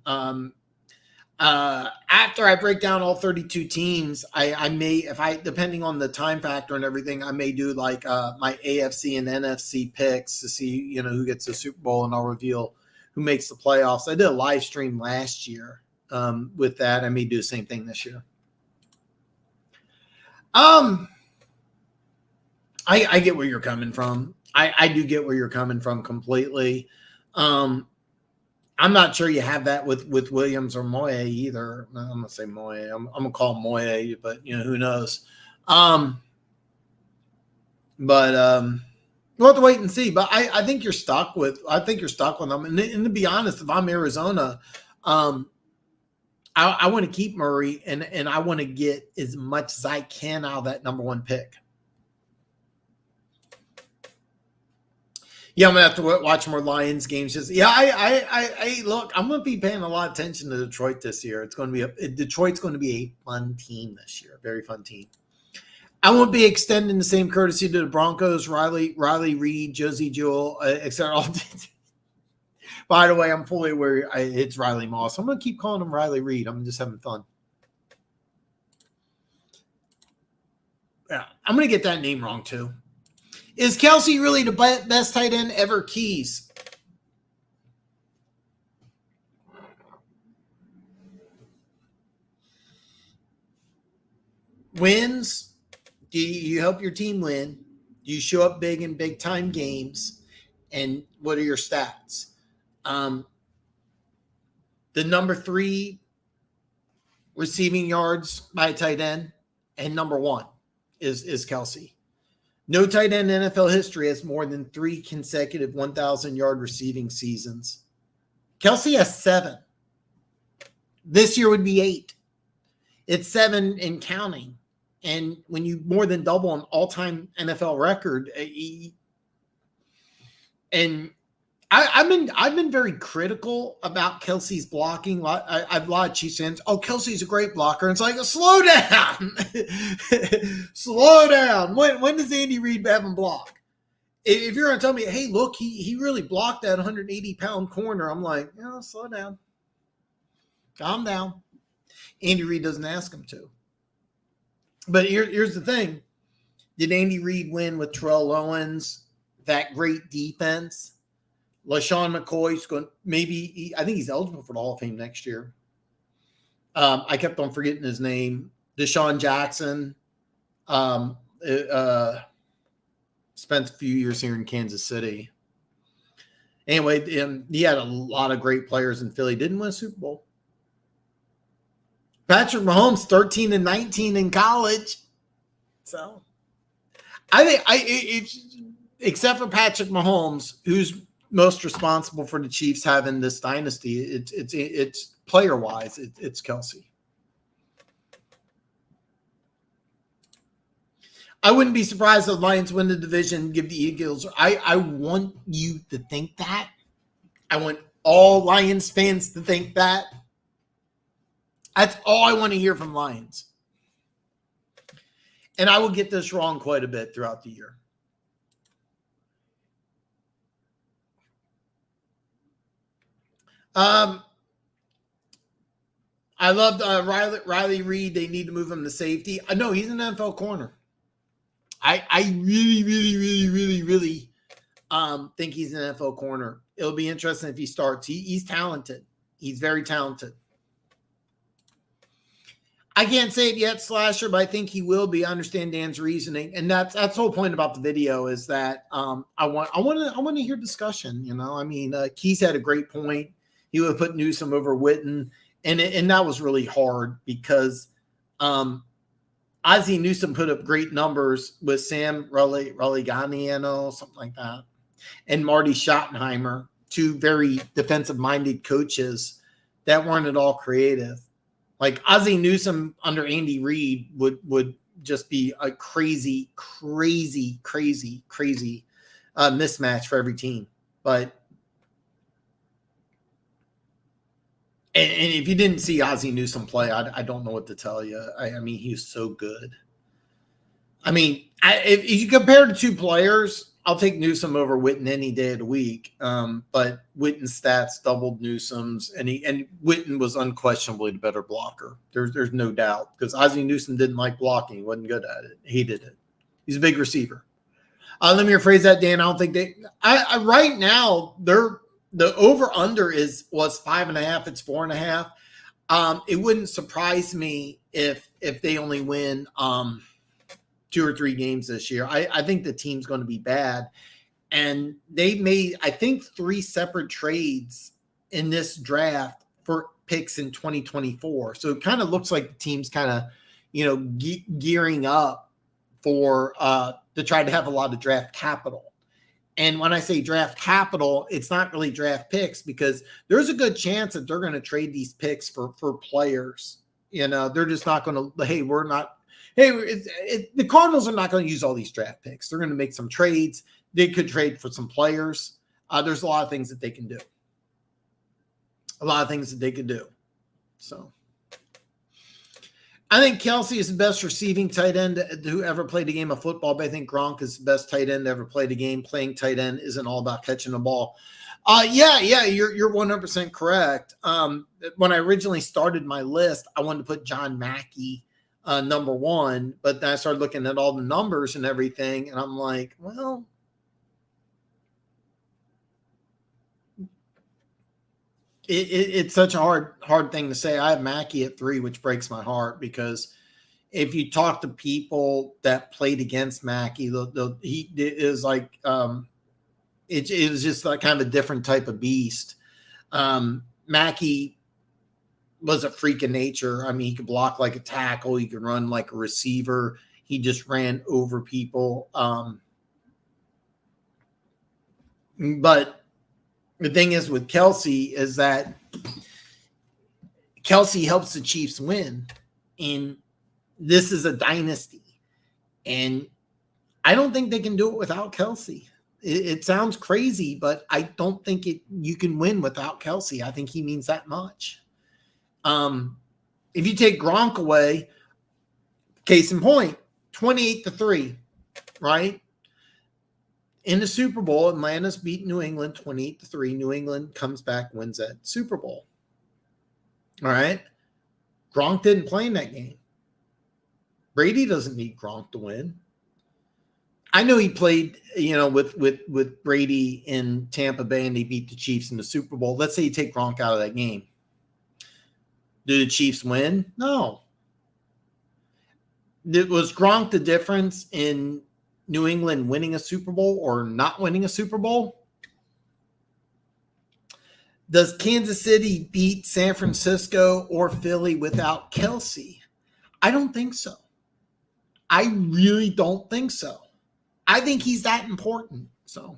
After I break down all 32 teams, I may, if I, depending on the time factor and everything, I may do like my AFC and NFC picks to see, who gets the Super Bowl, and I'll reveal who makes the playoffs. I did a live stream last year with that. I may do the same thing this year. I get where you're coming from. I do get where you're coming from completely. I'm not sure you have that with Williams or Moye either. I'm going to say Moye. I'm going to call him Moye, but, who knows? We'll have to wait and see. But I think you're stuck with them. And to be honest, if I'm Arizona, I want to keep Murray, and I want to get as much as I can out of that number one pick. Yeah, I'm gonna have to watch more Lions games. I look. I'm gonna be paying a lot of attention to Detroit this year. Detroit's going to be a fun team this year, very fun team. I won't be extending the same courtesy to the Broncos, Riley Reed, Josie Jewell, etc. By the way, I'm fully aware it's Riley Moss. I'm gonna keep calling him Riley Reed. I'm just having fun. Yeah, I'm gonna get that name wrong too. Is Kelsey really the best tight end ever, Keys? Wins? Do you help your team win? Do you show up big in big-time games? And what are your stats? The number 3 receiving yards by a tight end, and number 1 is Kelsey. No tight end in NFL history has more than 3 consecutive 1,000-yard receiving seasons. Kelsey has 7. This year would be 8. It's 7 and counting. And when you more than double an all-time NFL record, and I've been very critical about Kelsey's blocking. I've a lot of Chiefs fans. Oh, Kelsey's a great blocker. And it's like, slow down, slow down. When does Andy Reid have him block? If you're going to tell me, hey, look, he really blocked that 180-pound corner, I'm like, slow down, calm down. Andy Reid doesn't ask him to. But here's the thing: did Andy Reid win with Terrell Owens, that great defense? LaShawn McCoy's going, I think he's eligible for the Hall of Fame next year. I kept on forgetting his name. Deshaun Jackson spent a few years here in Kansas City. Anyway, he had a lot of great players in Philly. Didn't win a Super Bowl. Patrick Mahomes, 13-19 in college. So I think except for Patrick Mahomes, who's most responsible for the Chiefs having this dynasty, it's player wise, it's Kelsey. I wouldn't be surprised if the Lions win the division and give the Eagles. I want you to think that. I want all Lions fans to think that. That's all I want to hear from Lions. And I will get this wrong quite a bit throughout the year. I loved Riley Reid. They need to move him to safety. No, he's an NFL corner. I really think he's an NFL corner. It'll be interesting if he starts. He's talented. He's very talented. I can't say it yet, Slasher, but I think he will be. I understand Dan's reasoning, and that's the whole point about the video is that I want to hear discussion. I mean, Keys had a great point. He would have put Newsom over Witten, and that was really hard because Ozzie Newsom put up great numbers with Sam Relegano, something like that, and Marty Schottenheimer, 2 very defensive-minded coaches that weren't at all creative. Like Ozzie Newsom under Andy Reid would just be a crazy mismatch for every team. But and if you didn't see Ozzie Newsom play, I don't know what to tell you. I mean, he was so good. I mean, if you compare the two players, I'll take Newsom over Witten any day of the week. But Witten's stats doubled Newsom's, and Witten was unquestionably the better blocker. There's no doubt, because Ozzie Newsome didn't like blocking; he wasn't good at it. He did it. He's a big receiver. Let me rephrase that, Dan. I don't think they. I right now the over under was 5.5. It's 4.5. It wouldn't surprise me if they only win 2 or 3 games this year. I think the team's going to be bad. And they made, I think, 3 separate trades in this draft for picks in 2024. So it kind of looks like the team's kind of, gearing up for to try to have a lot of draft capital. And when I say draft capital, it's not really draft picks, because there's a good chance that they're going to trade these picks for players. They're just not going to, the Cardinals are not going to use all these draft picks. They're going to make some trades. They could trade for some players. There's a lot of things that they can do. So I think Kelsey is the best receiving tight end who ever played a game of football, but I think Gronk is the best tight end to ever played a game. Playing tight end isn't all about catching the ball. Yeah, you're 100% correct. When I originally started my list, I wanted to put John Mackey number 1, but then I started looking at all the numbers and everything, and I'm like, well, it's such a hard thing to say. I have Mackey at 3, which breaks my heart, because if you talk to people that played against Mackey, he is like it was just like kind of a different type of beast. Mackey was a freak of nature. I mean, he could block like a tackle. He could run like a receiver. He just ran over people. But the thing is with Kelsey is that Kelsey helps the Chiefs win. And this is a dynasty. And I don't think they can do it without Kelsey. It sounds crazy, but I don't think you can win without Kelsey. I think he means that much. If you take Gronk away, case in point, 28-3, right? In the Super Bowl, Atlanta's beat New England 28-3. New England comes back, wins that Super Bowl. All right. Gronk didn't play in that game. Brady doesn't need Gronk to win. I know he played, with Brady in Tampa Bay, and they beat the Chiefs in the Super Bowl. Let's say you take Gronk out of that game. Do the Chiefs win? No. Was Gronk the difference in New England winning a Super Bowl or not winning a Super Bowl? Does Kansas City beat San Francisco or Philly without Kelsey? I don't think so. I really don't think so. I think he's that important. So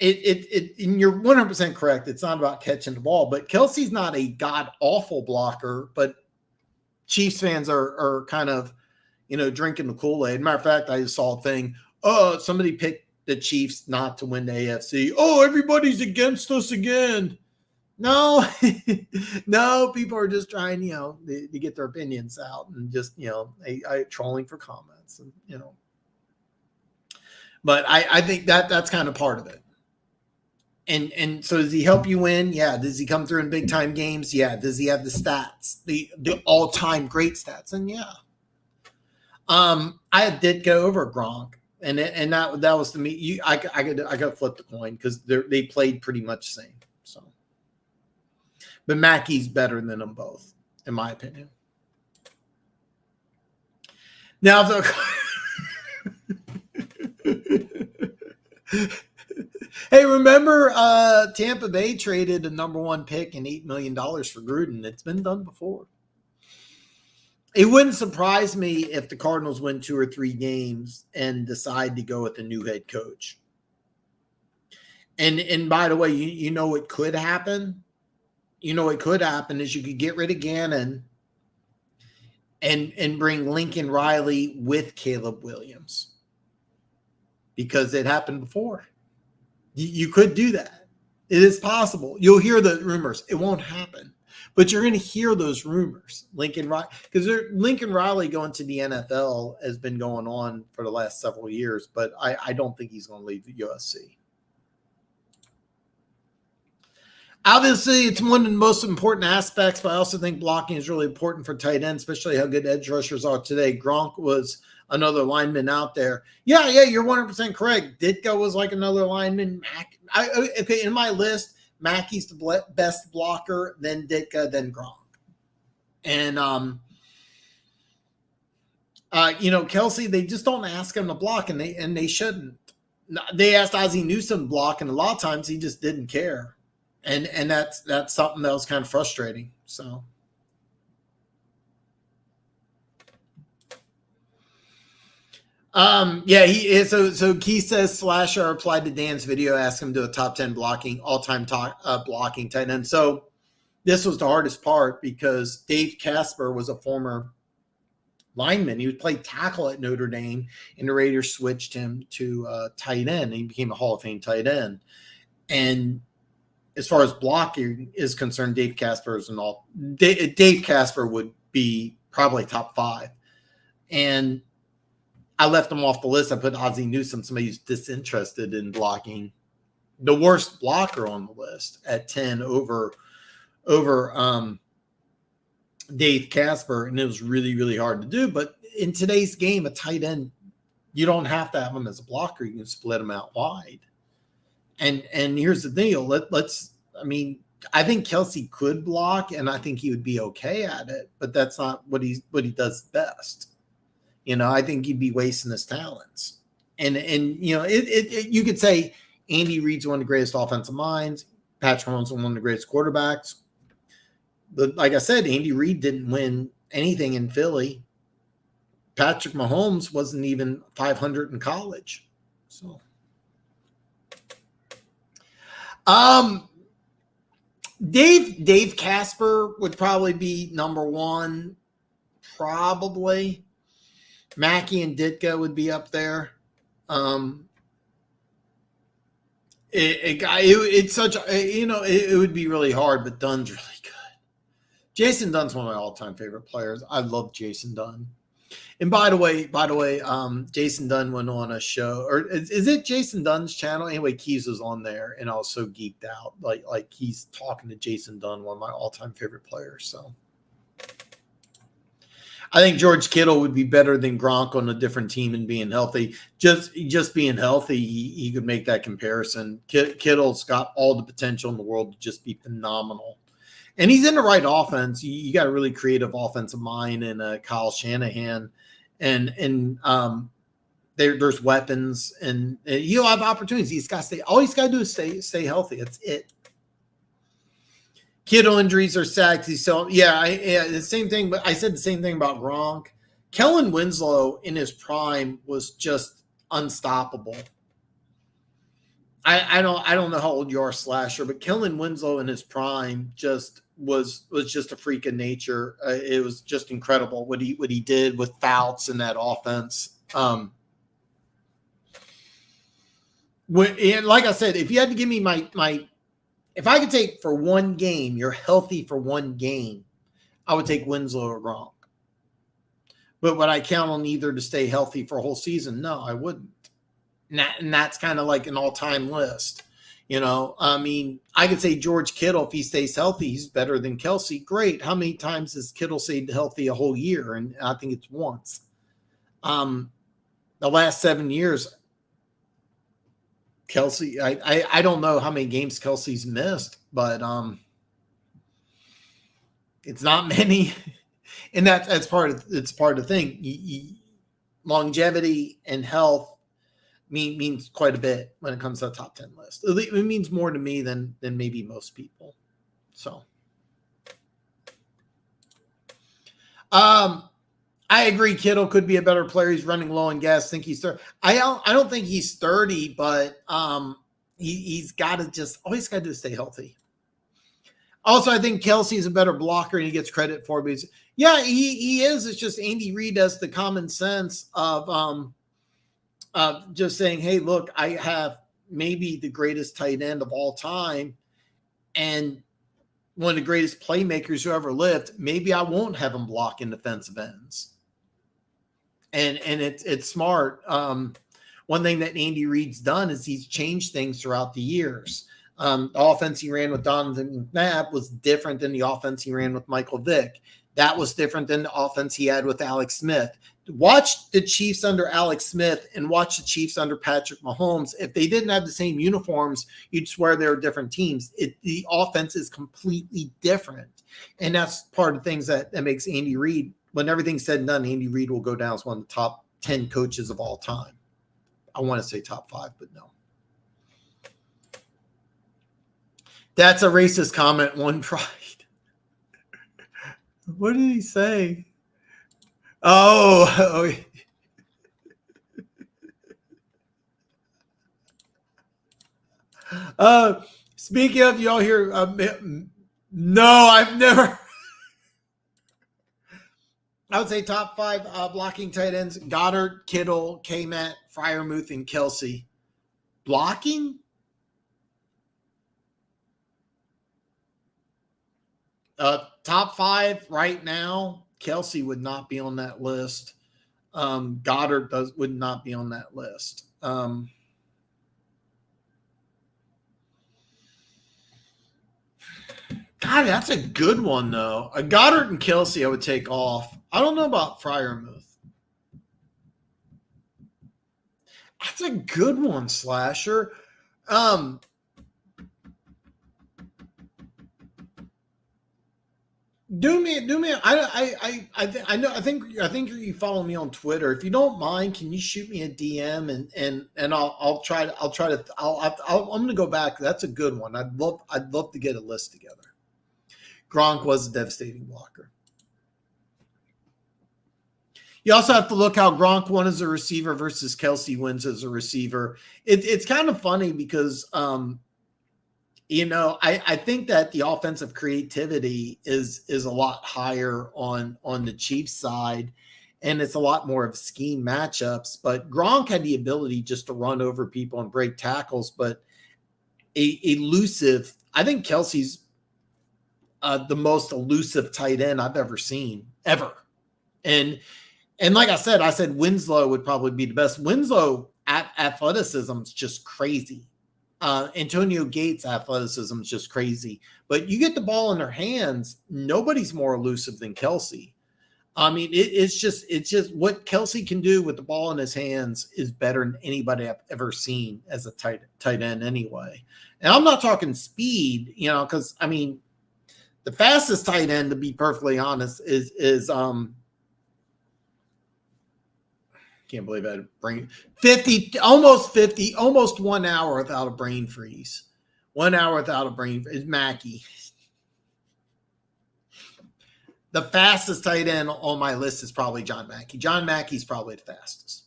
and you're 100% correct. It's not about catching the ball, but Kelsey's not a god-awful blocker, but Chiefs fans are kind of, drinking the Kool-Aid. Matter of fact, I just saw a thing. Somebody picked the Chiefs not to win the AFC. Oh, everybody's against us again. No, no, people are just trying, to get their opinions out and just, trolling for comments and, But I think that's kind of part of it. And so does he help you win? Yeah. Does he come through in big time games? Yeah. Does he have the stats, the all-time great stats? And yeah. I did go over Gronk, and that was to me. I got flip the coin because they played pretty much the same. So, but Mackey's better than them both, in my opinion. Now hey, remember Tampa Bay traded a number 1 pick and $8 million for Gruden? It's been done before. It wouldn't surprise me if the Cardinals win 2 or 3 games and decide to go with a new head coach. And by the way, you know what could happen? What could happen is you could get rid of Gannon and bring Lincoln Riley with Caleb Williams. Because it happened before. You could do that. It is possible. You'll hear the rumors. It won't happen. But you're going to hear those rumors. Lincoln Riley, because Lincoln Riley going to the NFL has been going on for the last several years, but I don't think he's going to leave the USC. Obviously, it's one of the most important aspects, but I also think blocking is really important for tight ends, especially how good edge rushers are today. Gronk was another lineman out there. Yeah, you're 100% correct. Ditka was like another lineman. Okay, in my list, Mackey's the best blocker, then Ditka, then Gronk. And, Kelsey, they just don't ask him to block, and they shouldn't. They asked Ozzie Newsome to block, and a lot of times he just didn't care. And that's something that was kind of frustrating. So, he is. So Keith says Slasher replied to Dan's video, asked him to do a top 10 all-time blocking tight end. So this was the hardest part because Dave Casper was a former lineman. He would play tackle at Notre Dame, and the Raiders switched him to tight end. He became a Hall of Fame tight end. And as far as blocking is concerned, Dave Casper would be probably top 5. And I left him off the list. I put Ozzie Newsome, somebody who's disinterested in blocking, the worst blocker on the list at 10 over Dave Casper. And it was really, really hard to do. But in today's game, a tight end, you don't have to have him as a blocker. You can split him out wide. And here's the deal. I think Kelsey could block, and I think he would be okay at it, but that's not what he does best. I think he'd be wasting his talents. And you could say Andy Reid's one of the greatest offensive minds. Patrick Mahomes is one of the greatest quarterbacks. But like I said, Andy Reid didn't win anything in Philly. Patrick Mahomes wasn't even 500 in college. So. Dave Casper would probably be number 1. Probably. Mackey and Ditka would be up there. It would be really hard, but Dunn's really good. Jason Dunn's one of my all-time favorite players. I love Jason Dunn. And by the way, Jason Dunn went on a show, or is it Jason Dunn's channel? Anyway, Keys was on there, and I was so geeked out. Like he's talking to Jason Dunn, one of my all-time favorite players. So I think George Kittle would be better than Gronk on a different team and being healthy. Just being healthy, he could make that comparison. Kittle's got all the potential in the world to just be phenomenal. And he's in the right offense. You got a really creative offensive mind in Kyle Shanahan. And there's weapons, and he'll have opportunities. He's got to stay. All he's got to do is stay healthy. That's it. Kittle injuries are sexy. So the same thing. But I said the same thing about Gronk. Kellen Winslow in his prime was just unstoppable. I don't know how old you are, Slasher, but Kellen Winslow in his prime just was just a freak of nature. It was just incredible what he did with Fouts in that offense. And like I said, if you had to give me if I could take for one game, you're healthy for one game, I would take Winslow or Gronk. But would I count on either to stay healthy for a whole season? No, I wouldn't. And that's kind of like an all-time list. I could say George Kittle, if he stays healthy, he's better than Kelsey. Great. How many times has Kittle stayed healthy a whole year? And I think it's once. The last 7 years, Kelsey, I don't know how many games Kelsey's missed, but it's not many. And that's part of the thing. Longevity and health means quite a bit when it comes to a top 10 list. It means more to me than maybe most people. So, I agree. Kittle could be a better player. He's running low on gas. I think he's 30. I don't think he's 30, but he's got to just always got to stay healthy. Also, I think Kelsey is a better blocker, and he gets credit for it. But he is. It's just Andy Reid has the common sense of just saying, hey, look, I have maybe the greatest tight end of all time. And one of the greatest playmakers who ever lived, maybe I won't have him blocking defensive ends. And it's smart. One thing that Andy Reid's done is he's changed things throughout the years. The offense he ran with Donovan McNabb was different than the offense he ran with Michael Vick. That was different than the offense he had with Alex Smith. Watch the Chiefs under Alex Smith and watch the Chiefs under Patrick Mahomes. If they didn't have the same uniforms, you'd swear they were different teams. The offense is completely different. And that's part of the things that makes Andy Reid, when everything's said and done, Andy Reid will go down as one of the top 10 coaches of all time. I want to say top 5, but no. That's a racist comment, One Pride. What did he say? Oh. Speaking of, y'all hear, no, I've never. I would say top 5 blocking tight ends: Goddard, Kittle, K-Matt, Freiermuth, and Kelsey. Blocking? Top 5 right now, Kelsey would not be on that list. Goddard would not be on that list. God, that's a good one, though. Goddard and Kelsey I would take off. I don't know about Freiermuth. That's a good one, Slasher. Do me. I think you follow me on Twitter. If you don't mind, can you shoot me a DM and I'm gonna go back. That's a good one. I'd love to get a list together. Gronk was a devastating blocker. You also have to look how Gronk won as a receiver versus Kelsey wins as a receiver. It's kind of funny because I think that the offensive creativity is a lot higher on the Chiefs side, and it's a lot more of scheme matchups. But Gronk had the ability just to run over people and break tackles, but elusive. I think Kelsey's the most elusive tight end I've ever seen, ever. And like I said Winslow would probably be the best. Winslow athleticism is just crazy. Antonio Gates' athleticism is just crazy. But you get the ball in their hands, nobody's more elusive than Kelsey. I mean, it's just what Kelsey can do with the ball in his hands is better than anybody I've ever seen as a tight end anyway. And I'm not talking speed, because I mean, the fastest tight end, to be perfectly honest, is can't believe I brain 50, almost 1 hour without a brain freeze. 1 hour without a brain freeze is Mackey. The fastest tight end on my list is probably John Mackey. John Mackey's probably the fastest.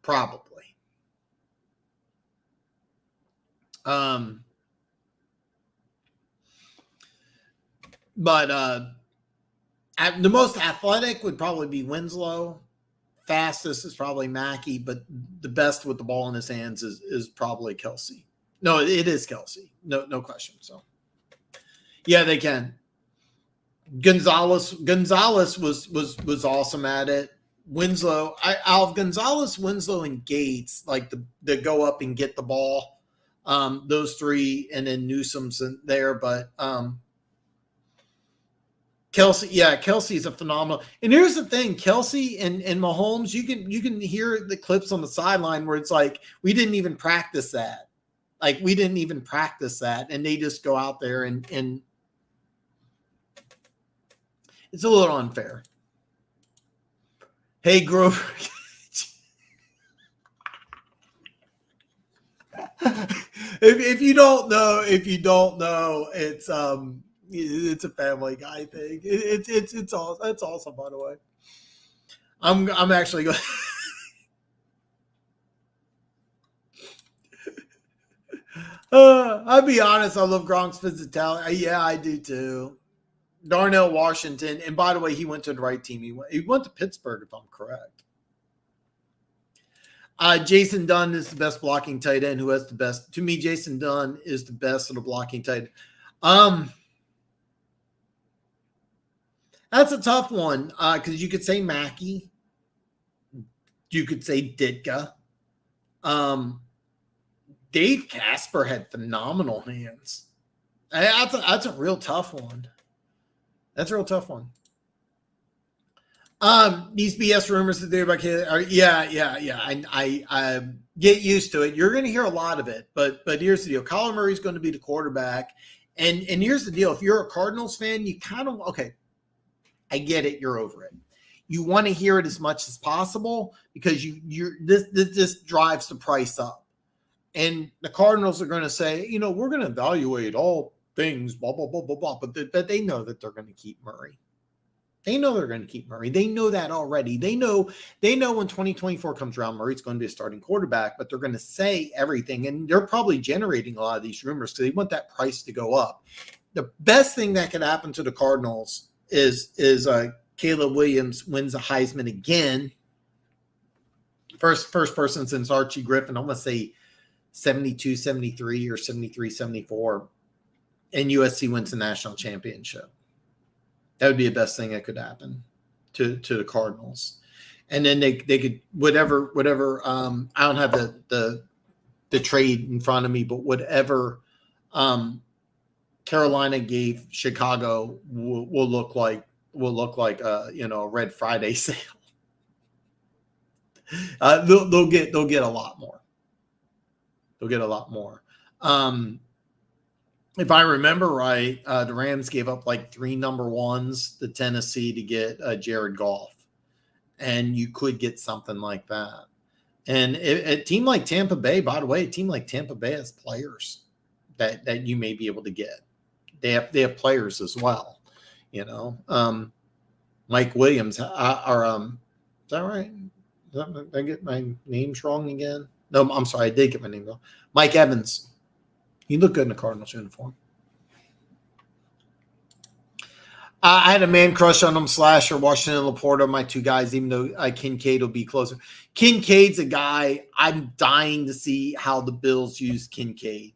Probably. But the most athletic would probably be Winslow. Fastest is probably Mackey, but the best with the ball in his hands is probably Kelsey. No, it is Kelsey. No question. So, yeah, they can. Gonzalez was awesome at it. Winslow, I'll have Gonzalez, Winslow, and Gates like the go up and get the ball. Those three, and then Newsom's in there, but Kelsey's a phenomenal. And here's the thing, Kelsey and Mahomes, you can hear the clips on the sideline where it's like, we didn't even practice that. Like, we didn't even practice that. And they just go out there and it's a little unfair. Hey, Grover. if you don't know, it's a Family Guy thing. It's awesome, by the way. I'm actually going. I'll be honest. I love Gronk's physicality. Yeah, I do too. Darnell Washington, and by the way, he went to the right team. He went to Pittsburgh, if I'm correct. Jason Dunn is the best blocking tight end. Who has the best? To me, Jason Dunn is the best of the blocking tight end. That's a tough one because you could say Mackey. You could say Ditka. Dave Casper had phenomenal hands. That's a real tough one. That's a real tough one. These BS rumors that they're about Caleb are I get used to it. You're going to hear a lot of it, but here's the deal: Kyler Murray's going to be the quarterback, and here's the deal: if you're a Cardinals fan, you kind of okay. I get it. You're over it. You want to hear it as much as possible because this drives the price up. And the Cardinals are going to say, we're going to evaluate all things, blah, blah, blah, blah, blah. But they know that they're going to keep Murray. They know they're going to keep Murray. They know that already. They know when 2024 comes around, Murray's going to be a starting quarterback, but they're going to say everything. And they're probably generating a lot of these rumors because they want that price to go up. The best thing that could happen to the Cardinals is Caleb Williams wins a Heisman again. First person since Archie Griffin, I'm going to say 72, 73 or 73, 74. And USC wins the national championship. That would be the best thing that could happen to the Cardinals. And then they could whatever I don't have the trade in front of me, but whatever Carolina gave Chicago will look like a Red Friday sale. They'll get a lot more. They'll get a lot more. If I remember right, the Rams gave up like 3 number 1s to Tennessee to get Jared Goff, and you could get something like that. And a team like Tampa Bay, by the way, a team like Tampa Bay has players that you may be able to get. They have players as well, Mike Williams. Is that right? Did I get my names wrong again? No, I'm sorry, I did get my name wrong. Mike Evans. You look good in a Cardinals uniform. I had a man crush on him, Slasher, Washington, Laporta, my 2 guys, even though Kincaid will be closer. Kincaid's a guy I'm dying to see how the Bills use Kincaid.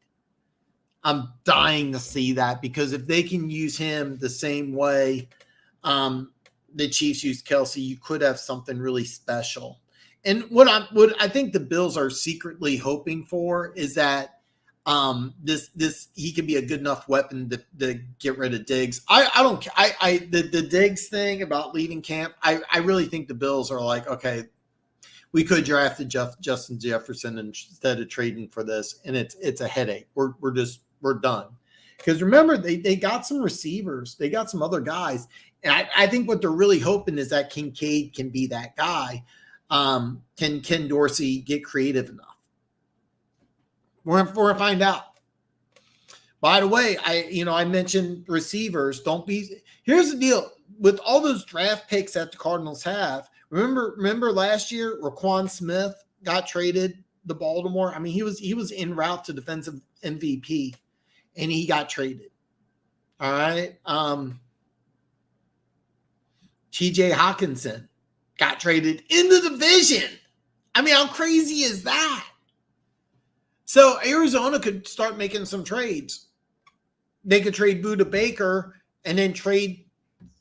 I'm dying to see that because if they can use him the same way the Chiefs used Kelsey, you could have something really special. And what I think the Bills are secretly hoping for is that this he could be a good enough weapon to get rid of Diggs. The Diggs thing about leaving camp, I really think the Bills are like, okay, we could drafted Justin Jefferson instead of trading for this, and it's a headache. We're done. Because remember, they got some receivers, they got some other guys, and I think what they're really hoping is that Kincaid can be that guy. Can Ken Dorsey get creative enough? We're going to find out. By the way, I mentioned receivers. Here's the deal with all those draft picks that the Cardinals have. Remember last year, Roquan Smith got traded to Baltimore. I mean, he was en route to defensive MVP, and he got traded. All right. TJ Hawkinson got traded in the division. I mean, how crazy is that? So Arizona could start making some trades. They could trade Budda Baker and then trade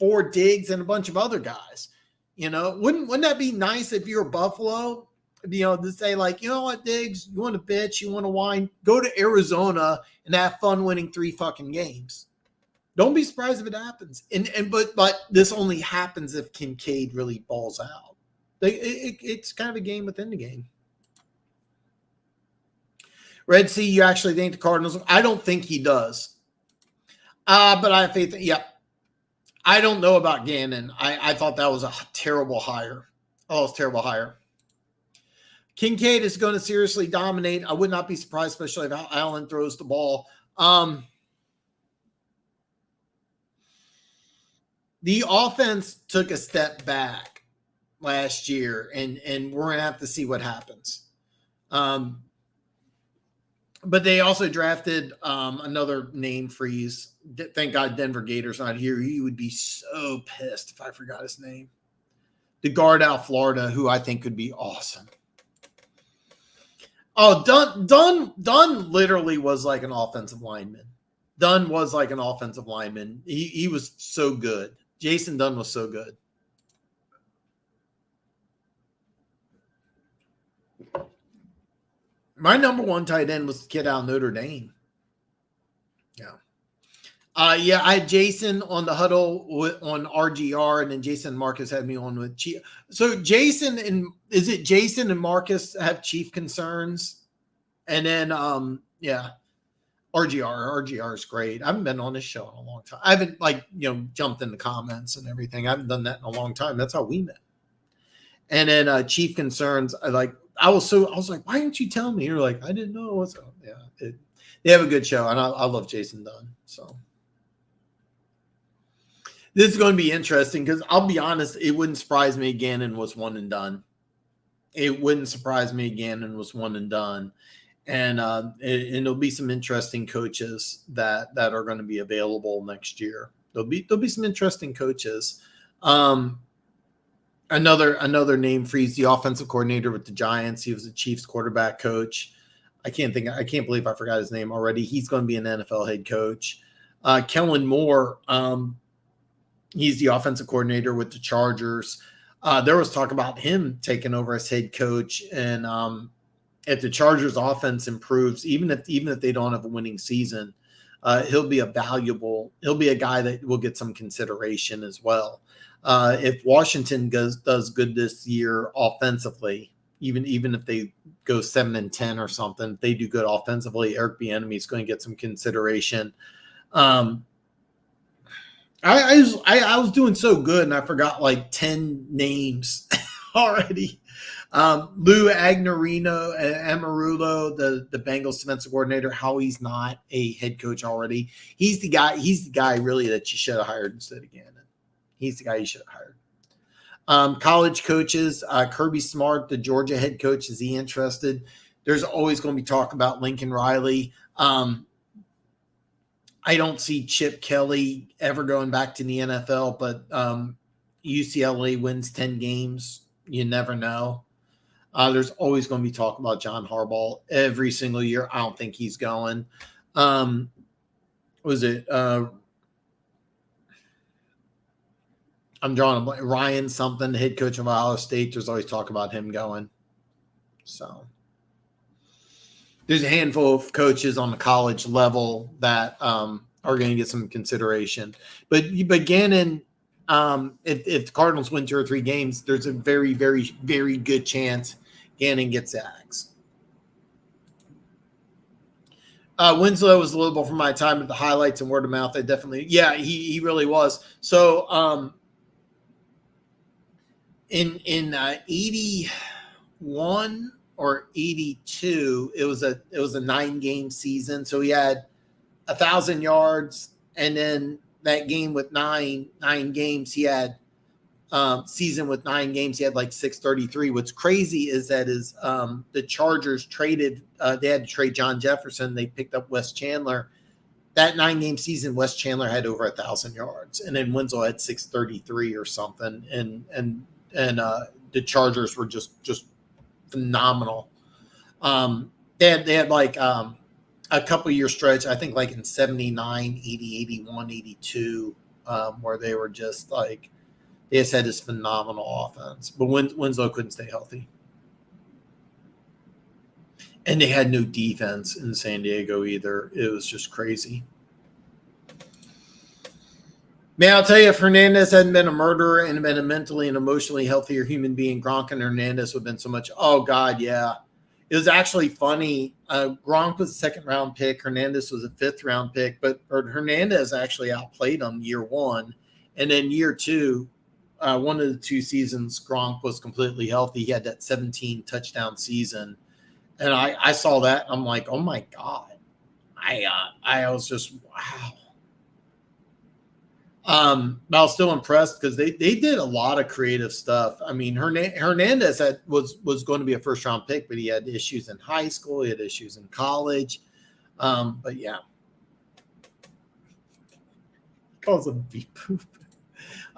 for Diggs and a bunch of other guys. Wouldn't that be nice if you're Buffalo? To say like, you know what, Diggs, you want to bitch, you want to whine, go to Arizona and have fun winning 3 fucking games. Don't be surprised if it happens. But this only happens if Kincaid really balls out. It's kind of a game within the game. Red Sea, you actually think the Cardinals? I don't think he does. But I have faith. I don't know about Gannon. I thought that was a terrible hire. Oh, it's a terrible hire. Kincaid is going to seriously dominate. I would not be surprised, especially if Allen throws the ball. The offense took a step back last year, and we're going to have to see what happens. But they also drafted another name freeze. Thank God Denver Gators not here. He would be so pissed if I forgot his name. The guard out Florida, who I think could be awesome. Oh, Dunn literally was like an offensive lineman. Dunn was like an offensive lineman. He was so good. Jason Dunn was so good. My number one tight end was the kid out of Notre Dame. Yeah. I had Jason on the huddle on RGR, and then Jason and Marcus had me on with Chief. So Jason and Marcus have chief concerns? And then, RGR is great. I haven't been on this show in a long time. I haven't jumped in the comments and everything. I haven't done that in a long time. That's how we met. And then chief concerns, I was like, why didn't you tell me? You're like, I didn't know what's up. Yeah, they have a good show, and I love Jason Dunn. So this is going to be interesting because I'll be honest, it wouldn't surprise me again and was one and done. It wouldn't surprise me again and was one and done. And there'll be some interesting coaches that are going to be available next year. There'll be some interesting coaches. Another name for he's the offensive coordinator with the Giants. He was the Chiefs quarterback coach. I can't believe I forgot his name already. He's going to be an NFL head coach. Kellen Moore, he's the offensive coordinator with the Chargers. There was talk about him taking over as head coach, and if the Chargers offense improves, even if they don't have a winning season, he'll be a guy that will get some consideration as well. If Washington does good this year offensively, even if they go 7-10 or something, if they do good offensively, Eric Bieniemy is going to get some consideration. I was doing so good, and I forgot like 10 names already. Lou Amarullo, the Bengals defensive coordinator, how he's not a head coach already. He's the guy really that you should have hired instead of Gannon. He's the guy you should have hired. College coaches, Kirby Smart, the Georgia head coach, is he interested? There's always going to be talk about Lincoln Riley. I don't see Chip Kelly ever going back to the NFL, but UCLA wins 10 games. You never know. There's always going to be talk about John Harbaugh every single year. I don't think he's going. I'm drawing a blank. Ryan something, the head coach of Ohio State. There's always talk about him going. So there's a handful of coaches on the college level that are going to get some consideration. But Gannon, if the Cardinals win 2 or 3 games, there's a very, very, very good chance Gannon gets axed. Winslow was little from my time at the highlights and word of mouth. He really was. So in 81 or 82, it was a 9-game season. So he had 1,000 yards, and then that game with nine games, he had season with 9 games, he had like 633. What's crazy is that the Chargers traded, they had to trade John Jefferson. They picked up Wes Chandler. That 9-game season, Wes Chandler had over 1,000 yards, and then Winslow had 633 or something. And the Chargers were just phenomenal. They had like a couple year stretch, I think like in 79, 80, 81, 82, where they were just like, they just had this phenomenal offense. But Winslow couldn't stay healthy. And they had no defense in San Diego either. It was just crazy. Man, I'll tell you, if Hernandez hadn't been a murderer and been a mentally and emotionally healthier human being, Gronk and Hernandez would have been so much. Oh, God, yeah. It was actually funny. Gronk was a 2nd-round pick. Hernandez was a 5th-round pick. But Hernandez actually outplayed him year 1. And then year 2, one of the 2 seasons, Gronk was completely healthy. He had that 17-touchdown season. And I saw that. I'm like, oh, my God. I was just, wow. But I was still impressed because they did a lot of creative stuff. I mean, Hernandez was going to be a 1st-round pick, but he had issues in high school. He had issues in college. But, yeah. Calls him beep poop.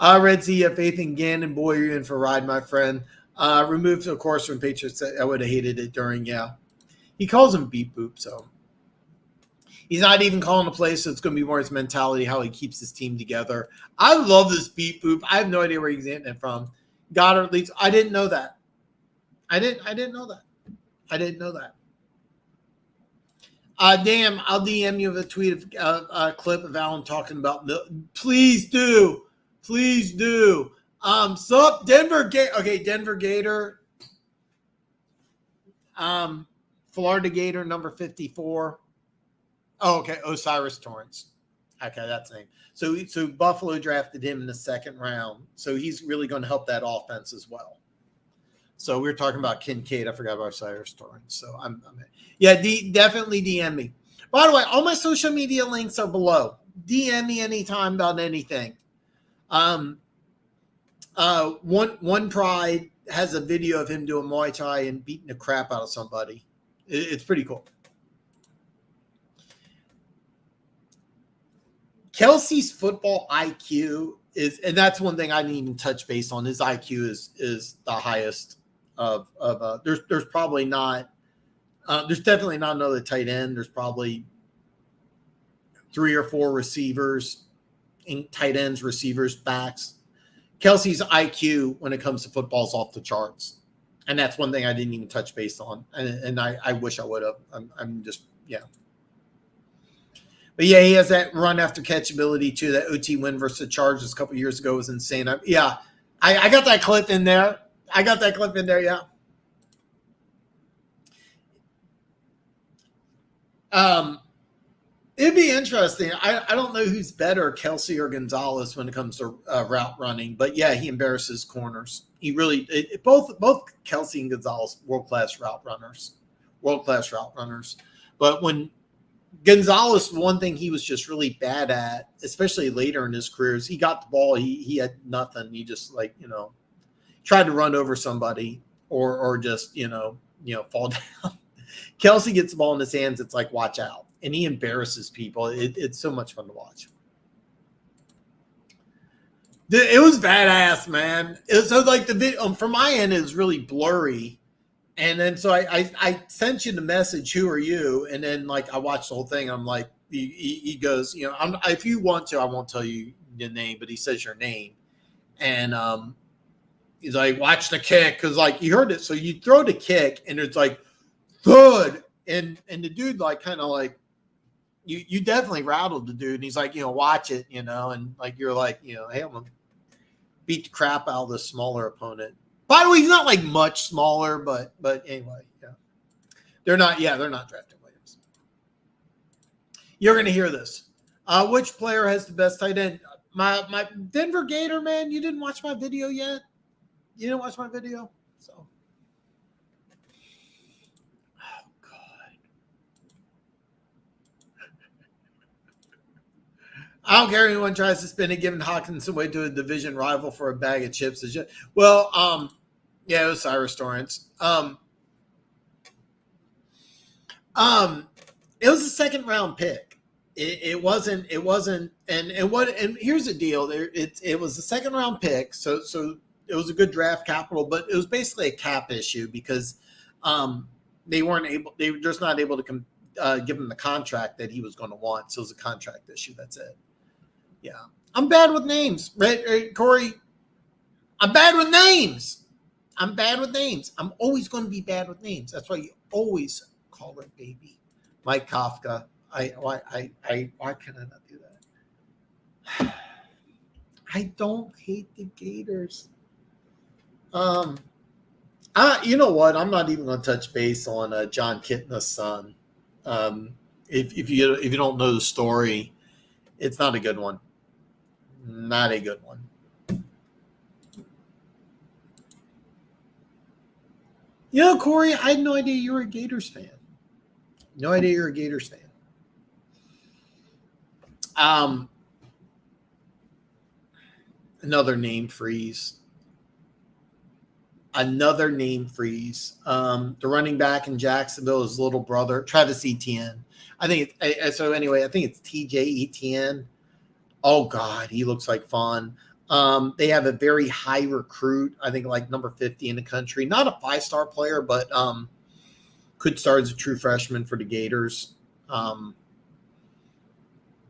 Red Sea, faith in Gannon. Boy, you're in for a ride, my friend. Removed, of course, from Patriots. I would have hated it during, yeah. He calls him beep boop, so. He's not even calling the play, so it's going to be more his mentality, how he keeps his team together. I love this beat boop. I have no idea where he's getting it from. Goddard leads. I didn't know that. I didn't know that. I didn't know that. Damn, I'll DM you a tweet of a clip of Alan talking about please do. Please do. Sup, Denver Gator. Okay, Denver Gator. Florida Gator number 54. Oh, okay. Osiris Torrance. Okay, that's the name. So Buffalo drafted him in the second round. So he's really going to help that offense as well. So we were talking about Kincaid. I forgot about Osiris Torrance. So definitely DM me. By the way, all my social media links are below. DM me anytime about anything. One Pride has a video of him doing Muay Thai and beating the crap out of somebody. It's pretty cool. Kelsey's football IQ is, and that's one thing I didn't even touch base on. His IQ is the highest of there's probably not there's definitely not another tight end. There's probably 3 or 4 receivers, in tight ends, receivers, backs. Kelsey's IQ when it comes to football is off the charts, and that's one thing I didn't even touch base on. And I wish I would have. I'm just But yeah, he has that run after catch ability too. That OT win versus the Chargers a couple years ago was insane. I got that clip in there. Yeah. It'd be interesting. I don't know who's better, Kelsey or Gonzalez, when it comes to route running. But yeah, he embarrasses corners. He really both Kelsey and Gonzalez world-class route runners. But when Gonzalez, one thing he was just really bad at, especially later in his career, is he got the ball, he had nothing. He just tried to run over somebody or just fall down. Kelsey gets the ball in his hands, it's like watch out, and he embarrasses people. It's so much fun to watch. It was badass, man. So like the video from my end is really blurry. And then so I sent you the message, who are you? And then I watched the whole thing. I'm like, he goes, if you want to, I won't tell you the name, but he says your name. And he's like, watch the kick. Cause you heard it. So you throw the kick and it's like, thud. And the dude you definitely rattled the dude. And he's like, watch it, and you're like, hey, I'm going to beat the crap out of the smaller opponent. By the way, he's not much smaller, but anyway, yeah. They're not drafting Williams. You're going to hear this. Which player has the best tight end? My Denver Gator, man, you didn't watch my video yet? You didn't watch my video? So. Oh, God. I don't care if anyone tries to spin it, giving Hawkins away to a division rival for a bag of chips. Well, yeah, it was Cyrus Torrance. It was a second round pick. It wasn't, and here's the deal. It was a second round pick. So it was a good draft capital, but it was basically a cap issue because they were just not able to give him the contract that he was going to want. So it was a contract issue. That's it. Yeah. I'm bad with names, right, Corey? I'm bad with names. I'm always going to be bad with names. That's why you always call her baby. Mike Kafka. Why can I not do that? I don't hate the Gators. You know what? I'm not even going to touch base on John Kitna's son. If you don't know the story, it's not a good one. Not a good one. Corey, I had no idea you were a Gators fan. Another name freeze. The running back in Jacksonville, his little brother, Travis Etienne. I think it's TJ Etienne. Oh, God, he looks like fun. They have a very high recruit, I think number 50 in the country. Not a 5-star player, but could start as a true freshman for the Gators.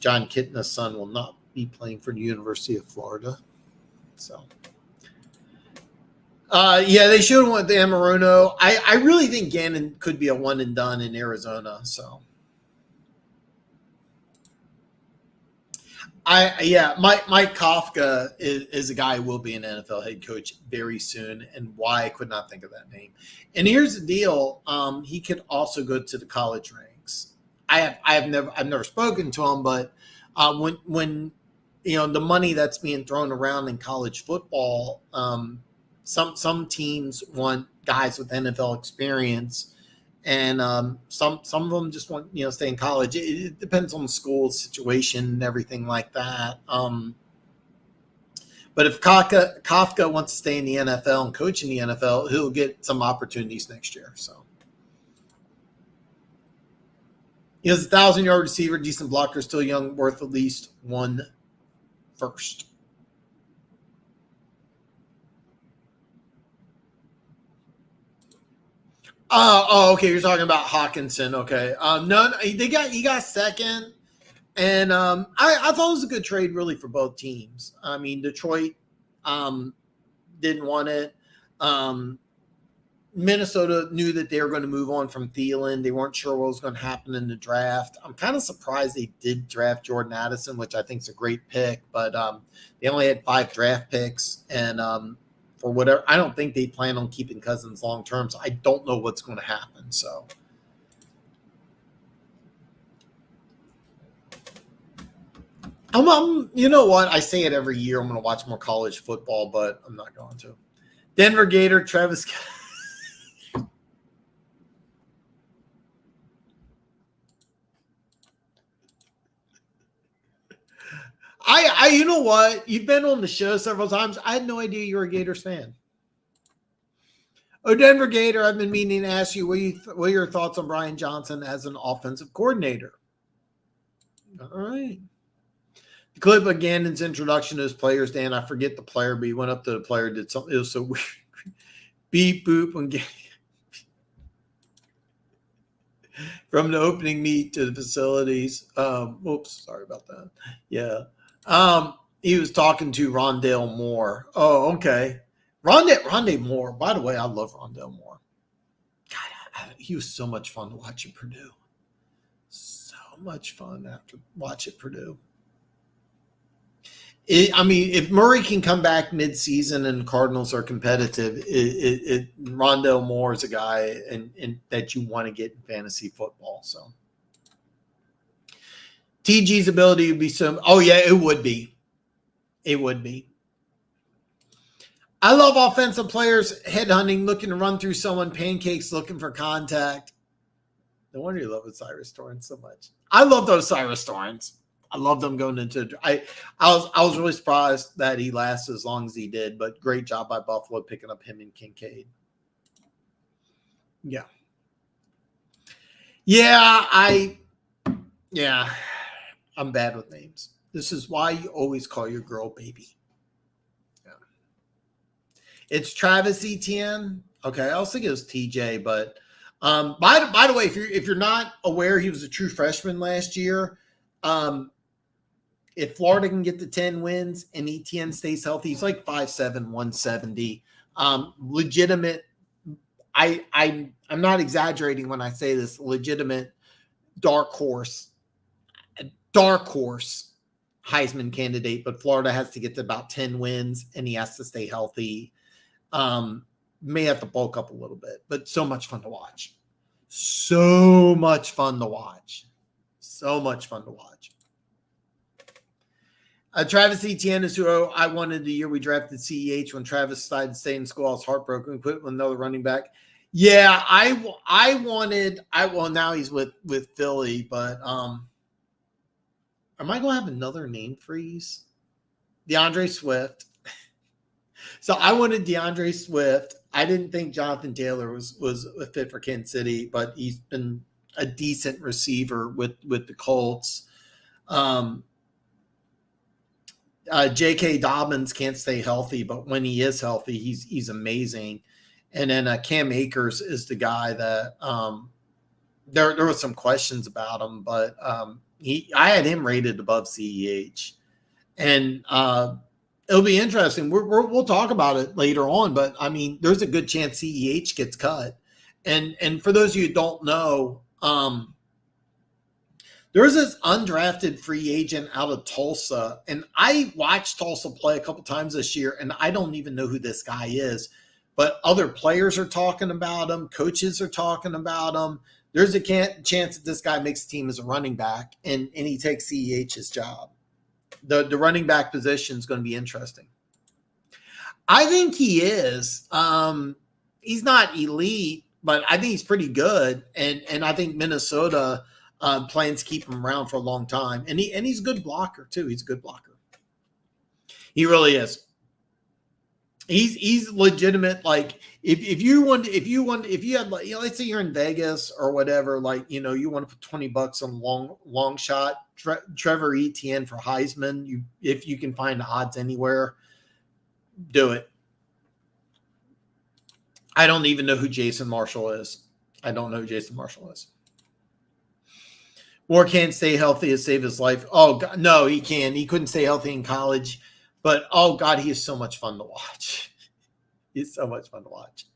John Kitna's son will not be playing for the University of Florida. So, yeah, they should have went to Amarono. I really think Gannon could be a one and done in Arizona. So, Mike Kafka is a guy who will be an NFL head coach very soon, and why I could not think of that name. And here's the deal: he could also go to the college ranks. I've never spoken to him, but when the money that's being thrown around in college football, some teams want guys with NFL experience. And some of them just want stay in college. It depends on the school situation and everything like that. But if Kafka wants to stay in the NFL and coach in the NFL, he'll get some opportunities next year. So he has a 1,000-yard receiver, decent blocker, still young, worth at least one first. Okay. You're talking about Hawkinson. Okay. No, he got second, and I thought it was a good trade really for both teams. I mean, Detroit didn't want it. Minnesota knew that they were going to move on from Thielen. They weren't sure what was going to happen in the draft. I'm kind of surprised they did draft Jordan Addison, which I think is a great pick, but they only had 5 draft picks, and for whatever, I don't think they plan on keeping Cousins long term, so I don't know what's going to happen. So, you know what? I say it every year. I'm going to watch more college football, but I'm not going to. Denver Gator, Travis. You know what? You've been on the show several times. I had no idea you were a Gators fan. Oh, Denver Gator, I've been meaning to ask you, what are your thoughts on Brian Johnson as an offensive coordinator? All right. The clip of Gannon's introduction to his players, Dan, I forget the player, but he went up to the player, did something. It was so weird. Beep, boop, and from the opening meet to the facilities. Oops, sorry about that. Yeah. He was talking to Rondale Moore. Oh, okay. Rondale Moore. By the way, I love Rondale Moore. God, he was so much fun to watch at Purdue. So much fun after watch at Purdue. If Murray can come back mid-season and the Cardinals are competitive, Rondale Moore is a guy and that you want to get in fantasy football. So TG's ability would be so. Oh yeah, it would be. It would be. I love offensive players headhunting, looking to run through someone, pancakes, looking for contact. No wonder you love Cyrus Torrance so much. I love those Cyrus Torrance. I love them going into. I was really surprised that he lasted as long as he did, but great job by Buffalo picking up him and Kincaid. Yeah. I'm bad with names. This is why you always call your girl baby. Yeah. It's Travis Etienne. Okay, I was thinking it was TJ, but by the way, if you're not aware, he was a true freshman last year. If Florida can get to 10 wins and Etienne stays healthy, he's like 5'7", 170. Legitimate. I'm not exaggerating when I say this. Legitimate dark horse Heisman candidate, but Florida has to get to about 10 wins and he has to stay healthy. May have to bulk up a little bit, but so much fun to watch. So much fun to watch. Travis Etienne is who I wanted the year we drafted CEH. When Travis decided to stay in school, I was heartbroken. Quit with another running back. Yeah, now he's with Philly, but am I going to have another name freeze? DeAndre Swift. So I wanted DeAndre Swift. I didn't think Jonathan Taylor was a fit for Kansas City, but he's been a decent receiver with the Colts. J.K. Dobbins can't stay healthy, but when he is healthy, he's amazing. And then Cam Akers is the guy that there were some questions about him, but I had him rated above CEH, and it'll be interesting. We'll talk about it later on, but I mean, there's a good chance CEH gets cut. And for those of you who don't know, there's this undrafted free agent out of Tulsa, and I watched Tulsa play a couple times this year, and I don't even know who this guy is, but other players are talking about him, coaches are talking about him. There's a chance that this guy makes the team as a running back, and he takes CEH's job. The running back position is going to be interesting. I think he is. He's not elite, but I think he's pretty good, and I think Minnesota plans to keep him around for a long time, and he's a good blocker too. He's a good blocker. He really is. He's legitimate. Like if you had, like, let's say you're in Vegas or whatever, like, you want to put $20 on long shot, Trevor Etienne for Heisman. If you can find the odds anywhere, do it. I don't even know who Jason Marshall is. I don't know who Jason Marshall is. Or can't stay healthy to save his life. Oh God, no, he can. He couldn't stay healthy in college. But, oh, God, he is so much fun to watch. He's so much fun to watch.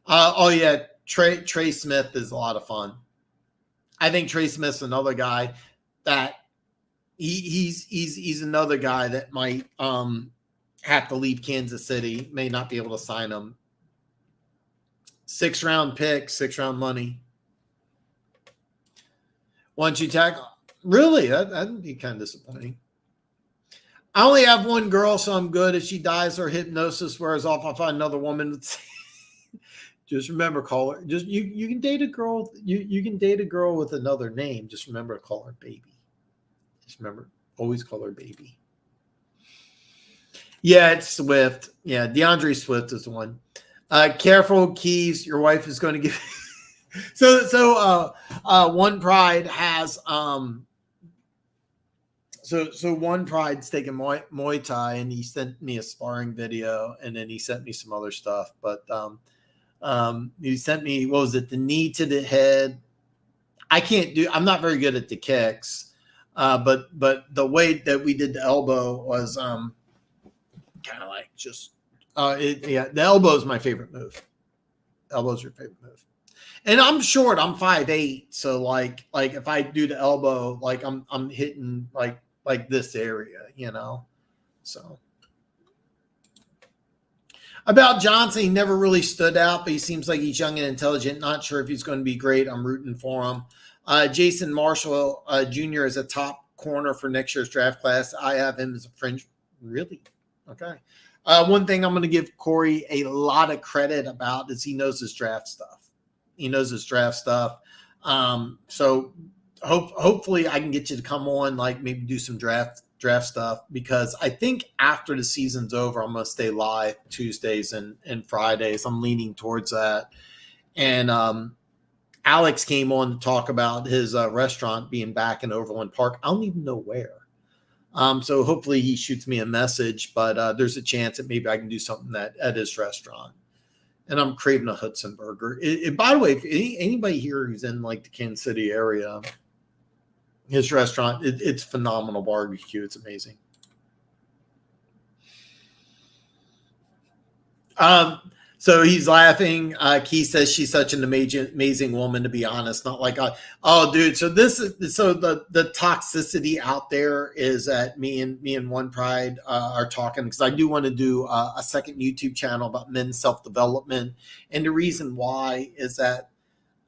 Yeah, Trey Smith is a lot of fun. I think Trey Smith's another guy that he's another guy that might have to leave Kansas City, may not be able to sign him. 6-round pick, 6-round money. Once you tackle, really, that'd be kind of disappointing. I only have one girl, so I'm good. If she dies or hypnosis wears off, I'll find another woman. Just remember, call her. Just you can date a girl. You can date a girl with another name. Just remember to call her baby. Just remember, always call her baby. Yeah, it's Swift. Yeah, DeAndre Swift is the one. Careful, Keys. Your wife is going to give. So One Pride has So One Pride's taking Muay Thai, and he sent me a sparring video, and then he sent me some other stuff. But he sent me, what was it, the knee to the head. I'm not very good at the kicks, but the way that we did the elbow was kind of like just the elbow is my favorite move. Elbow's your favorite move. And I'm short. I'm 5'8", so like if I do the elbow, like I'm hitting like this area, So about Johnson, he never really stood out, but he seems like he's young and intelligent. Not sure if he's going to be great. I'm rooting for him. Jason Marshall Jr. is a top corner for next year's draft class. I have him as a fringe. Really? Okay. One thing I'm going to give Corey a lot of credit about is he knows his draft stuff. So hopefully I can get you to come on, like maybe do some draft stuff, because I think after the season's over, I'm going to stay live Tuesdays and Fridays. I'm leaning towards that. And Alex came on to talk about his restaurant being back in Overland Park. I don't even know where. So hopefully he shoots me a message, but there's a chance that maybe I can do something at his restaurant. And I'm craving a Hudson burger. By the way, if anybody here who's in like the Kansas City area, his restaurant, it's phenomenal barbecue. It's amazing. So he's laughing. Key says she's such an amazing woman, to be honest. Not like, oh, dude. So the toxicity out there is that me and One Pride are talking, because I do want to do a second YouTube channel about men's self-development. And the reason why is that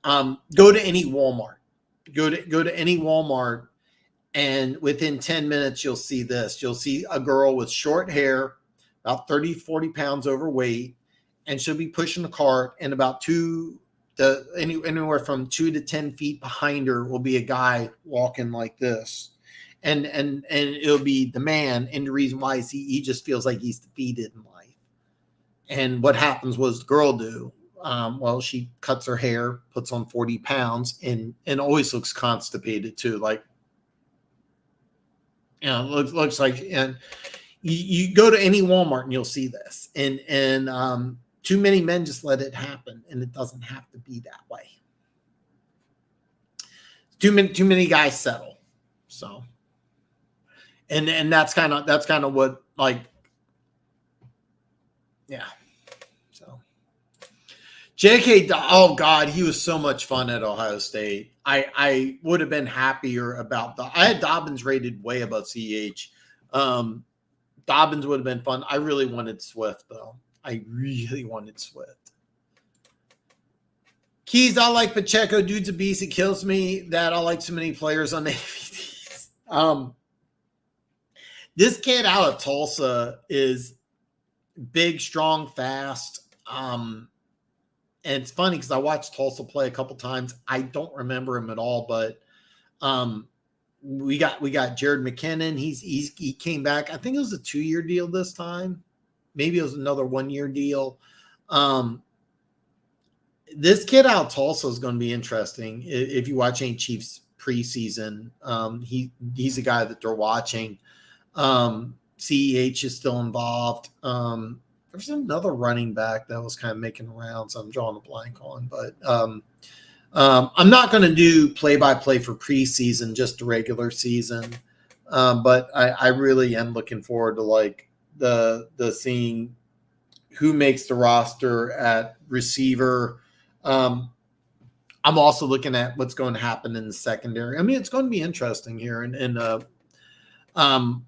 go to any Walmart, go to any Walmart, and within 10 minutes you'll see this. You'll see a girl with short hair, about 30, 40 pounds overweight. And she'll be pushing the cart, and about anywhere from 2 to 10 feet behind her will be a guy walking like this, and it'll be the man. And the reason why is he just feels like he's defeated in life. And what happens was the girl do? Well, she cuts her hair, puts on 40 pounds, and always looks constipated too. Like, looks like, and you go to any Walmart and you'll see this, and too many men just let it happen, and it doesn't have to be that way. Too many guys settle. So, and that's kind of what, like, yeah. So JK, oh God, he was so much fun at Ohio State. I would have been happier about I had Dobbins rated way above CH. Dobbins would have been fun. I really wanted Swift, though. I really wanted Swift. Keys, I like Pacheco. Dude's a beast. It kills me that I like so many players on the AVDs. This kid out of Tulsa is big, strong, fast. And it's funny because I watched Tulsa play a couple times. I don't remember him at all, but we got Jared McKinnon. He came back. I think it was a 2-year deal this time. Maybe it was another 1-year deal. This kid out of Tulsa is going to be interesting. If you watch any Chiefs preseason, he's a guy that they're watching. CEH is still involved. There's another running back that was kind of making rounds. I'm drawing a blank on, but I'm not going to do play-by-play for preseason, just the regular season. But I really am looking forward to like the seeing who makes the roster at receiver. I'm also looking at what's going to happen in the secondary. I mean, it's going to be interesting here, and I'm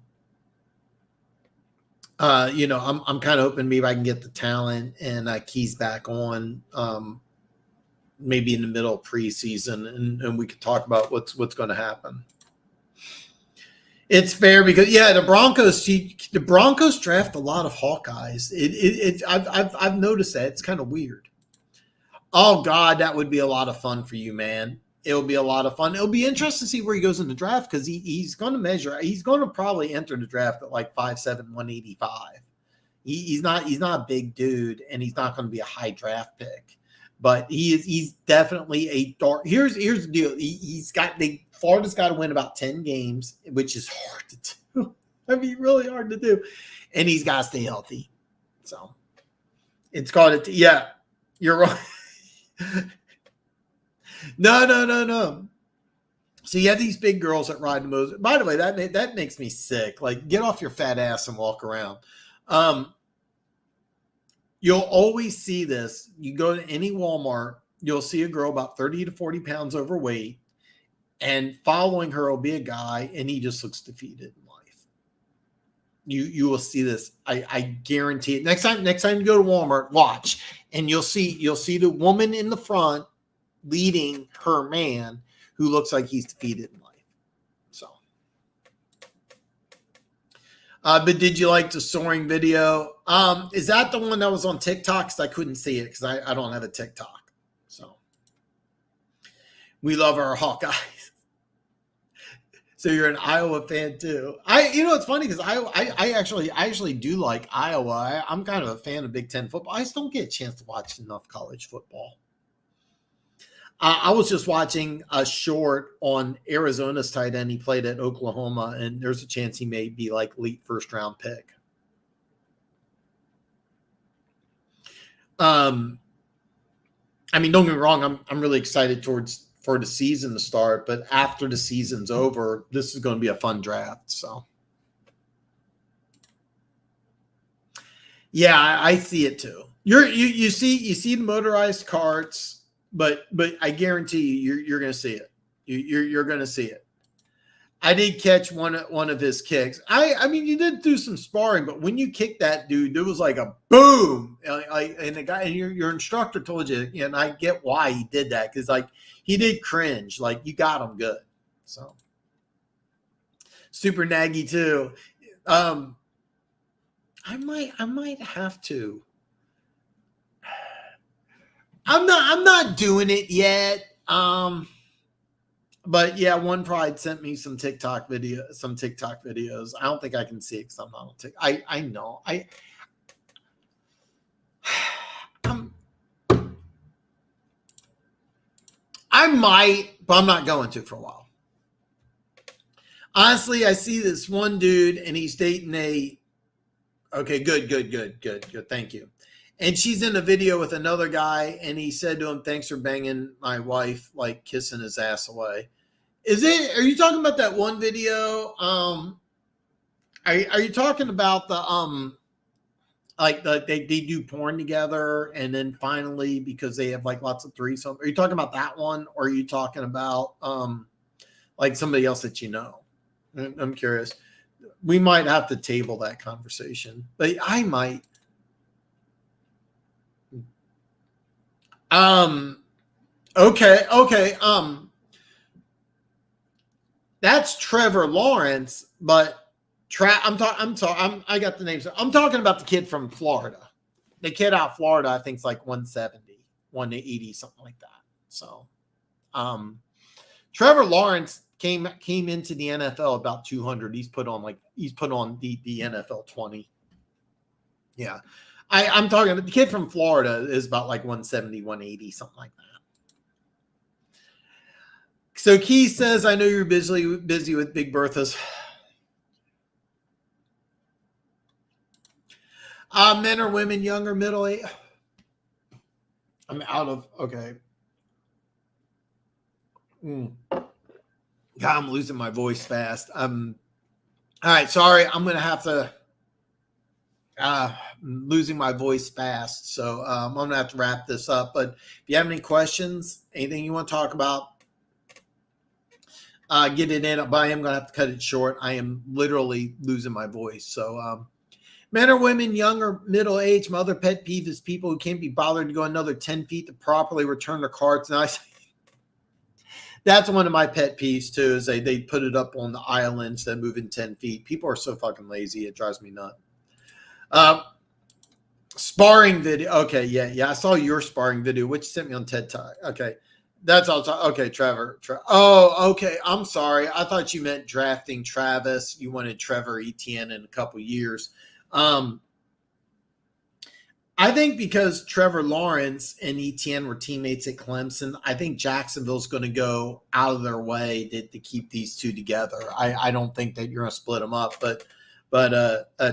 kind of hoping maybe I can get the talent and Keys back on, maybe in the middle of preseason, and we could talk about what's going to happen. It's fair because the Broncos draft a lot of Hawkeyes. I've noticed that. It's kind of weird. Oh God, that would be a lot of fun for you, man. It will be a lot of fun. It'll be interesting to see where he goes in the draft because he's going to measure. He's going to probably enter the draft at like 5'7", 185. He's not a big dude, and he's not going to be a high draft pick. But he's definitely a dark. Here's the deal. Florida's got to win about 10 games, which is hard to do. I mean, really hard to do. And he's got to stay healthy. So it's called you're right. No. So you have these big girls that ride the most. By the way, that makes me sick. Like, get off your fat ass and walk around. You'll always see this. You go to any Walmart, you'll see a girl about 30 to 40 pounds overweight, and following her will be a guy, and he just looks defeated in life. You will see this. I guarantee it. Next time you go to Walmart, watch, and you'll see the woman in the front leading her man who looks like he's defeated in life. So, but did you like the soaring video? Is that the one that was on TikTok? Because I couldn't see it because I don't have a TikTok. So we love our Hawkeyes. So you're an Iowa fan too. It's funny because I actually do like Iowa. I'm kind of a fan of Big Ten football. I just don't get a chance to watch enough college football. I was just watching a short on Arizona's tight end. He played at Oklahoma, and there's a chance he may be like late first round pick. I mean, don't get me wrong. I'm really excited for the season to start, but after the season's over, this is going to be a fun draft. So, yeah, I see it too. You see the motorized carts. But I guarantee you're going to see it. You're going to see it. I did catch one of his kicks. I mean, you did do some sparring, but when you kicked that dude, there was like a boom. And the guy, and your instructor told you, and I get why he did that because like he did cringe. Like you got him good. So super naggy too. I might have to. I'm not doing it yet. But yeah, One Pride sent me some TikTok videos. I don't think I can see it because I'm not on TikTok. I know. I might, but I'm not going to for a while. Honestly, I see this one dude and he's dating okay, good. Thank you. And she's in a video with another guy, and he said to him, "Thanks for banging my wife," like kissing his ass away. Is it? Are you talking about that one video? Are you talking about the like they do porn together and then finally because they have like lots of threesomes? Are you talking about that one, or are you talking about like somebody else that you know? I'm curious. We might have to table that conversation, but I might. Okay. That's Trevor Lawrence, but I got the names. I'm talking about the kid from Florida. The kid out of Florida, I think, is like 170, 180, something like that. So, Trevor Lawrence came into the NFL about 200. He's put on the NFL 20. Yeah. I'm talking about the kid from Florida is about like 170, 180, something like that. So Key says, I know you're busy with Big Bertha's. Men or women, young or middle age? I'm out of, okay. God, I'm losing my voice fast. All right, sorry. I'm going to have to, losing my voice fast. So I'm going to have to wrap this up. But if you have any questions, anything you want to talk about, get it in. But I am going to have to cut it short. I am literally losing my voice. So, men or women, young or middle age, my other pet peeve is people who can't be bothered to go another 10 feet to properly return their cards. And that's one of my pet peeves too, is they put it up on the island instead of moving 10 feet. People are so fucking lazy. It drives me nuts. Sparring video. Okay. Yeah. I saw your sparring video, which sent me on TED Talk. Okay. That's all. Okay. Trevor. Oh, okay. I'm sorry. I thought you meant drafting Travis. You wanted Trevor Etienne in a couple years. I think because Trevor Lawrence and Etienne were teammates at Clemson, I think Jacksonville's going to go out of their way to keep these two together. I don't think that you're going to split them up, but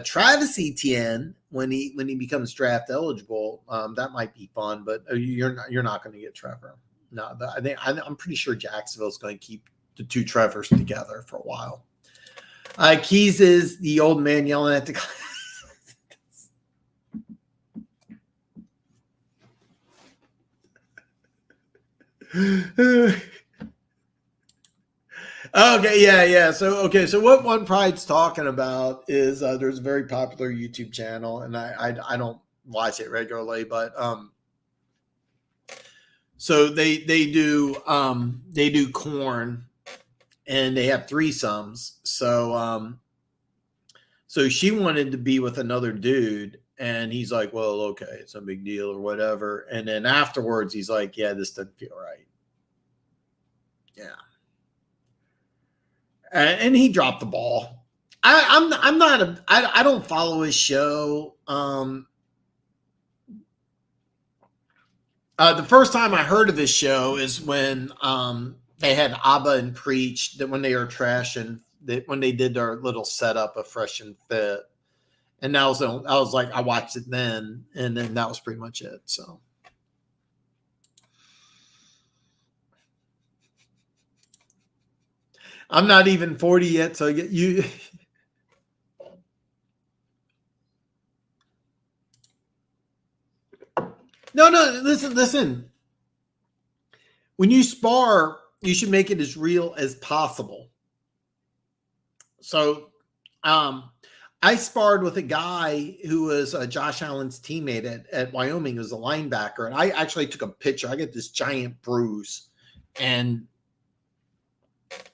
Travis Etienne, when he becomes draft eligible, that might be fun. But you're not going to get Trevor. No, I'm pretty sure Jacksonville's going to keep the two Trevors together for a while. Keys is the old man yelling at the. Okay, yeah. So what One Pride's talking about is there's a very popular YouTube channel, and I don't watch it regularly, but so they do corn, and they have threesomes. So she wanted to be with another dude. And he's like, well, okay, it's a big deal or whatever. And then afterwards, he's like, yeah, this doesn't feel right. Yeah. And he dropped the ball. I don't follow his show. The first time I heard of his show is when they had Abba and Preach, that when they were trashing, that when they did their little setup of Fresh and Fit. And I was like, I watched it then, and then that was pretty much it. So, I'm not even 40 yet, so you. No, listen. When you spar, you should make it as real as possible. So, I sparred with a guy who was Josh Allen's teammate at Wyoming, as a linebacker, and I actually took a picture. I get this giant bruise, and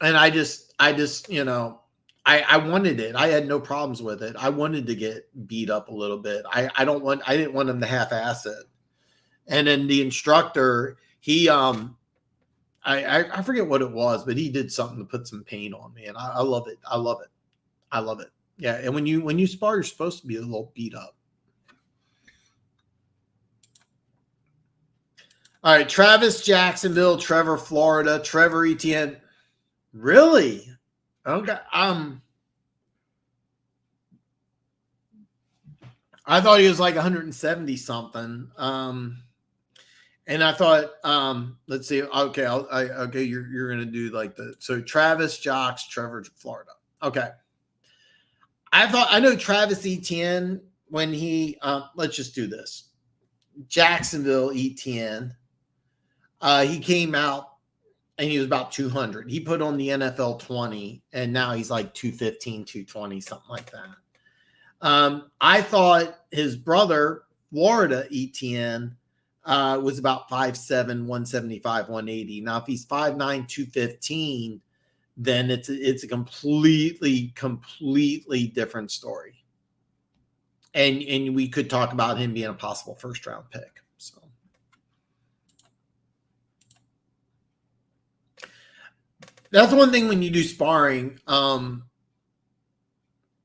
I just I wanted it. I had no problems with it. I wanted to get beat up a little bit. I didn't want him to half-ass it. And then the instructor, he I forget what it was, but he did something to put some pain on me, and I love it. I love it. Yeah, and when you spar, you're supposed to be a little beat up. All right, Travis, Jacksonville, Trevor, Florida, Trevor Etienne. Really? Okay. I thought he was like 170 something. And I thought, let's see. Okay, okay. You're gonna do like so Travis Jocks, Trevor, Florida. Okay. I know Travis Etienne when he. Let's just do this. Jacksonville Etienne. He came out and he was about 200. He put on the NFL 20, and now he's like 215, 220, something like that. I thought his brother, Florida Etienne, was about 5'7", 175, 180. Now, if he's 5'9", 215, then it's a completely different story. And we could talk about him being a possible first round pick. So that's one thing when you do sparring.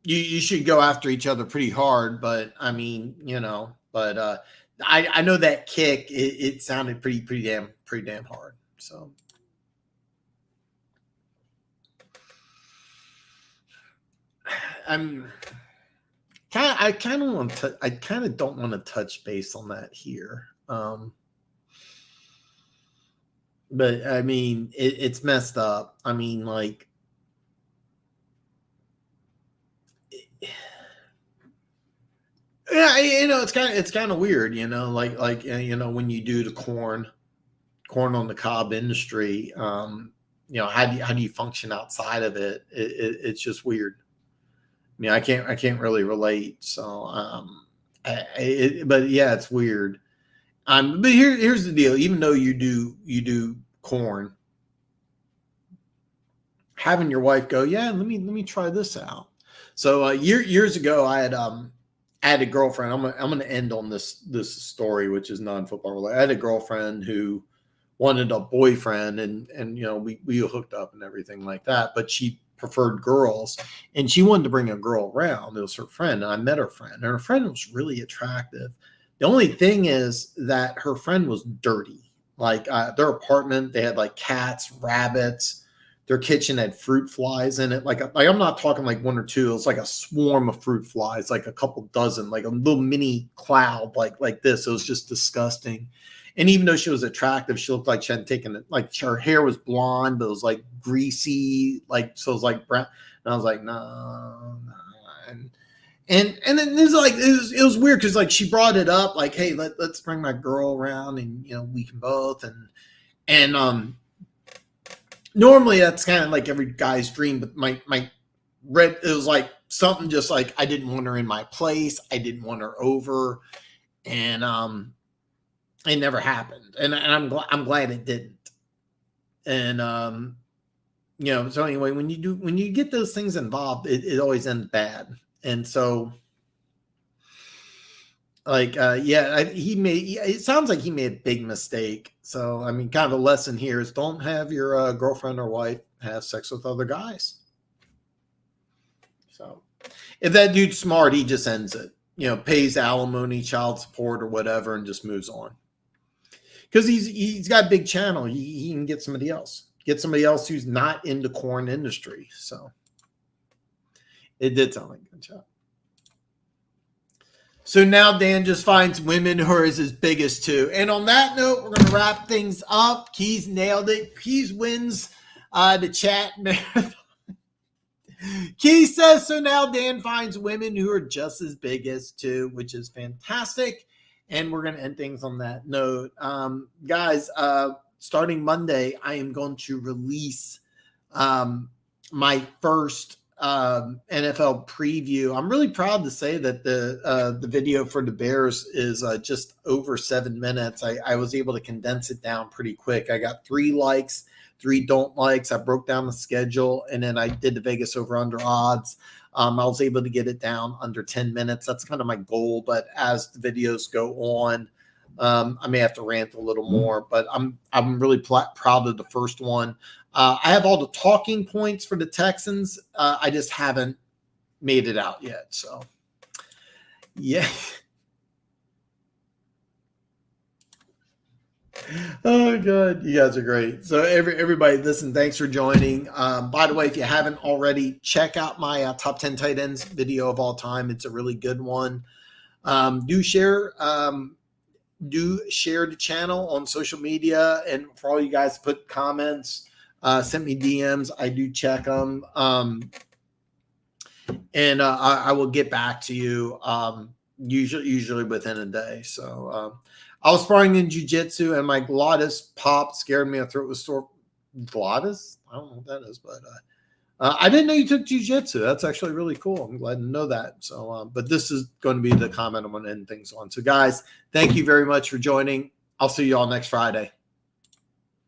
You should go after each other pretty hard, but I mean, I know that kick, it sounded pretty damn hard. So I kind of don't want to touch base on that here. But I mean, it's messed up. I mean, like, yeah, it's kind of weird, like when you do the corn on the cob industry, how do you function outside of it? It's just weird. I mean, I can't really relate. So, but yeah, it's weird. But here's the deal. Even though you do corn, having your wife go, yeah, let me try this out. So years ago, I had a girlfriend. I'm going to end on this story, which is non-football related. I had a girlfriend who wanted a boyfriend, and we hooked up and everything like that. But she preferred girls, and she wanted to bring a girl around. It was her friend, and I met her friend, and her friend was really attractive. The only thing is that her friend was dirty. Like their apartment, they had like cats, rabbits. Their kitchen had fruit flies in it. Like I'm not talking like one or two. It was like a swarm of fruit flies, like a couple dozen, like a little mini cloud, like this. It was just disgusting. And even though she was attractive, she looked like she hadn't taken it. Like her hair was blonde, but it was like greasy, so it was like brown. And I was like, no. And then it was weird because like she brought it up, like, hey, let's bring my girl around, and we can both. And normally that's kind of like every guy's dream, but my it was like something just like I didn't want her in my place. I didn't want her over, and it never happened. And I'm glad it didn't. And so anyway, when you get those things involved, it always ends bad. And so like it sounds like he made a big mistake. So I mean, kind of a lesson here is don't have your girlfriend or wife have sex with other guys. So if that dude's smart, he just ends it, pays alimony, child support, or whatever, and just moves on. Because he's got a big channel. He can get somebody else who's not in the corn industry. So it did sound like a good job. So now Dan just finds women who are his biggest too. And on that note, we're going to wrap things up. Keys nailed it. Keys wins the chat marathon. Keys says, so now Dan finds women who are just as big as too, which is fantastic. And we're going to end things on that note. Guys, starting Monday, I am going to release my first NFL preview. I'm really proud to say that the video for the Bears is just over 7 minutes. I was able to condense it down pretty quick. I got 3 likes, 3 don't likes. I broke down the schedule, and then I did the Vegas over-under odds. I was able to get it down under 10 minutes. That's kind of my goal. But as the videos go on, I may have to rant a little more. But I'm really proud of the first one. I have all the talking points for the Texans. I just haven't made it out yet. So, yeah. Oh, God. You guys are great. So everybody, listen, thanks for joining. By the way, if you haven't already, check out my top 10 tight ends video of all time. It's a really good one. Do share do share the channel on social media, and for all you guys put comments, send me DMs. I do check them. And I will get back to you usually within a day. So I was sparring in jiu-jitsu, and my glottis popped, scared me. My throat was sore. Glottis? I don't know what that is, but I didn't know you took jiu-jitsu. That's actually really cool. I'm glad to know that. So, but this is going to be the comment I'm going to end things on. So, guys, thank you very much for joining. I'll see you all next Friday.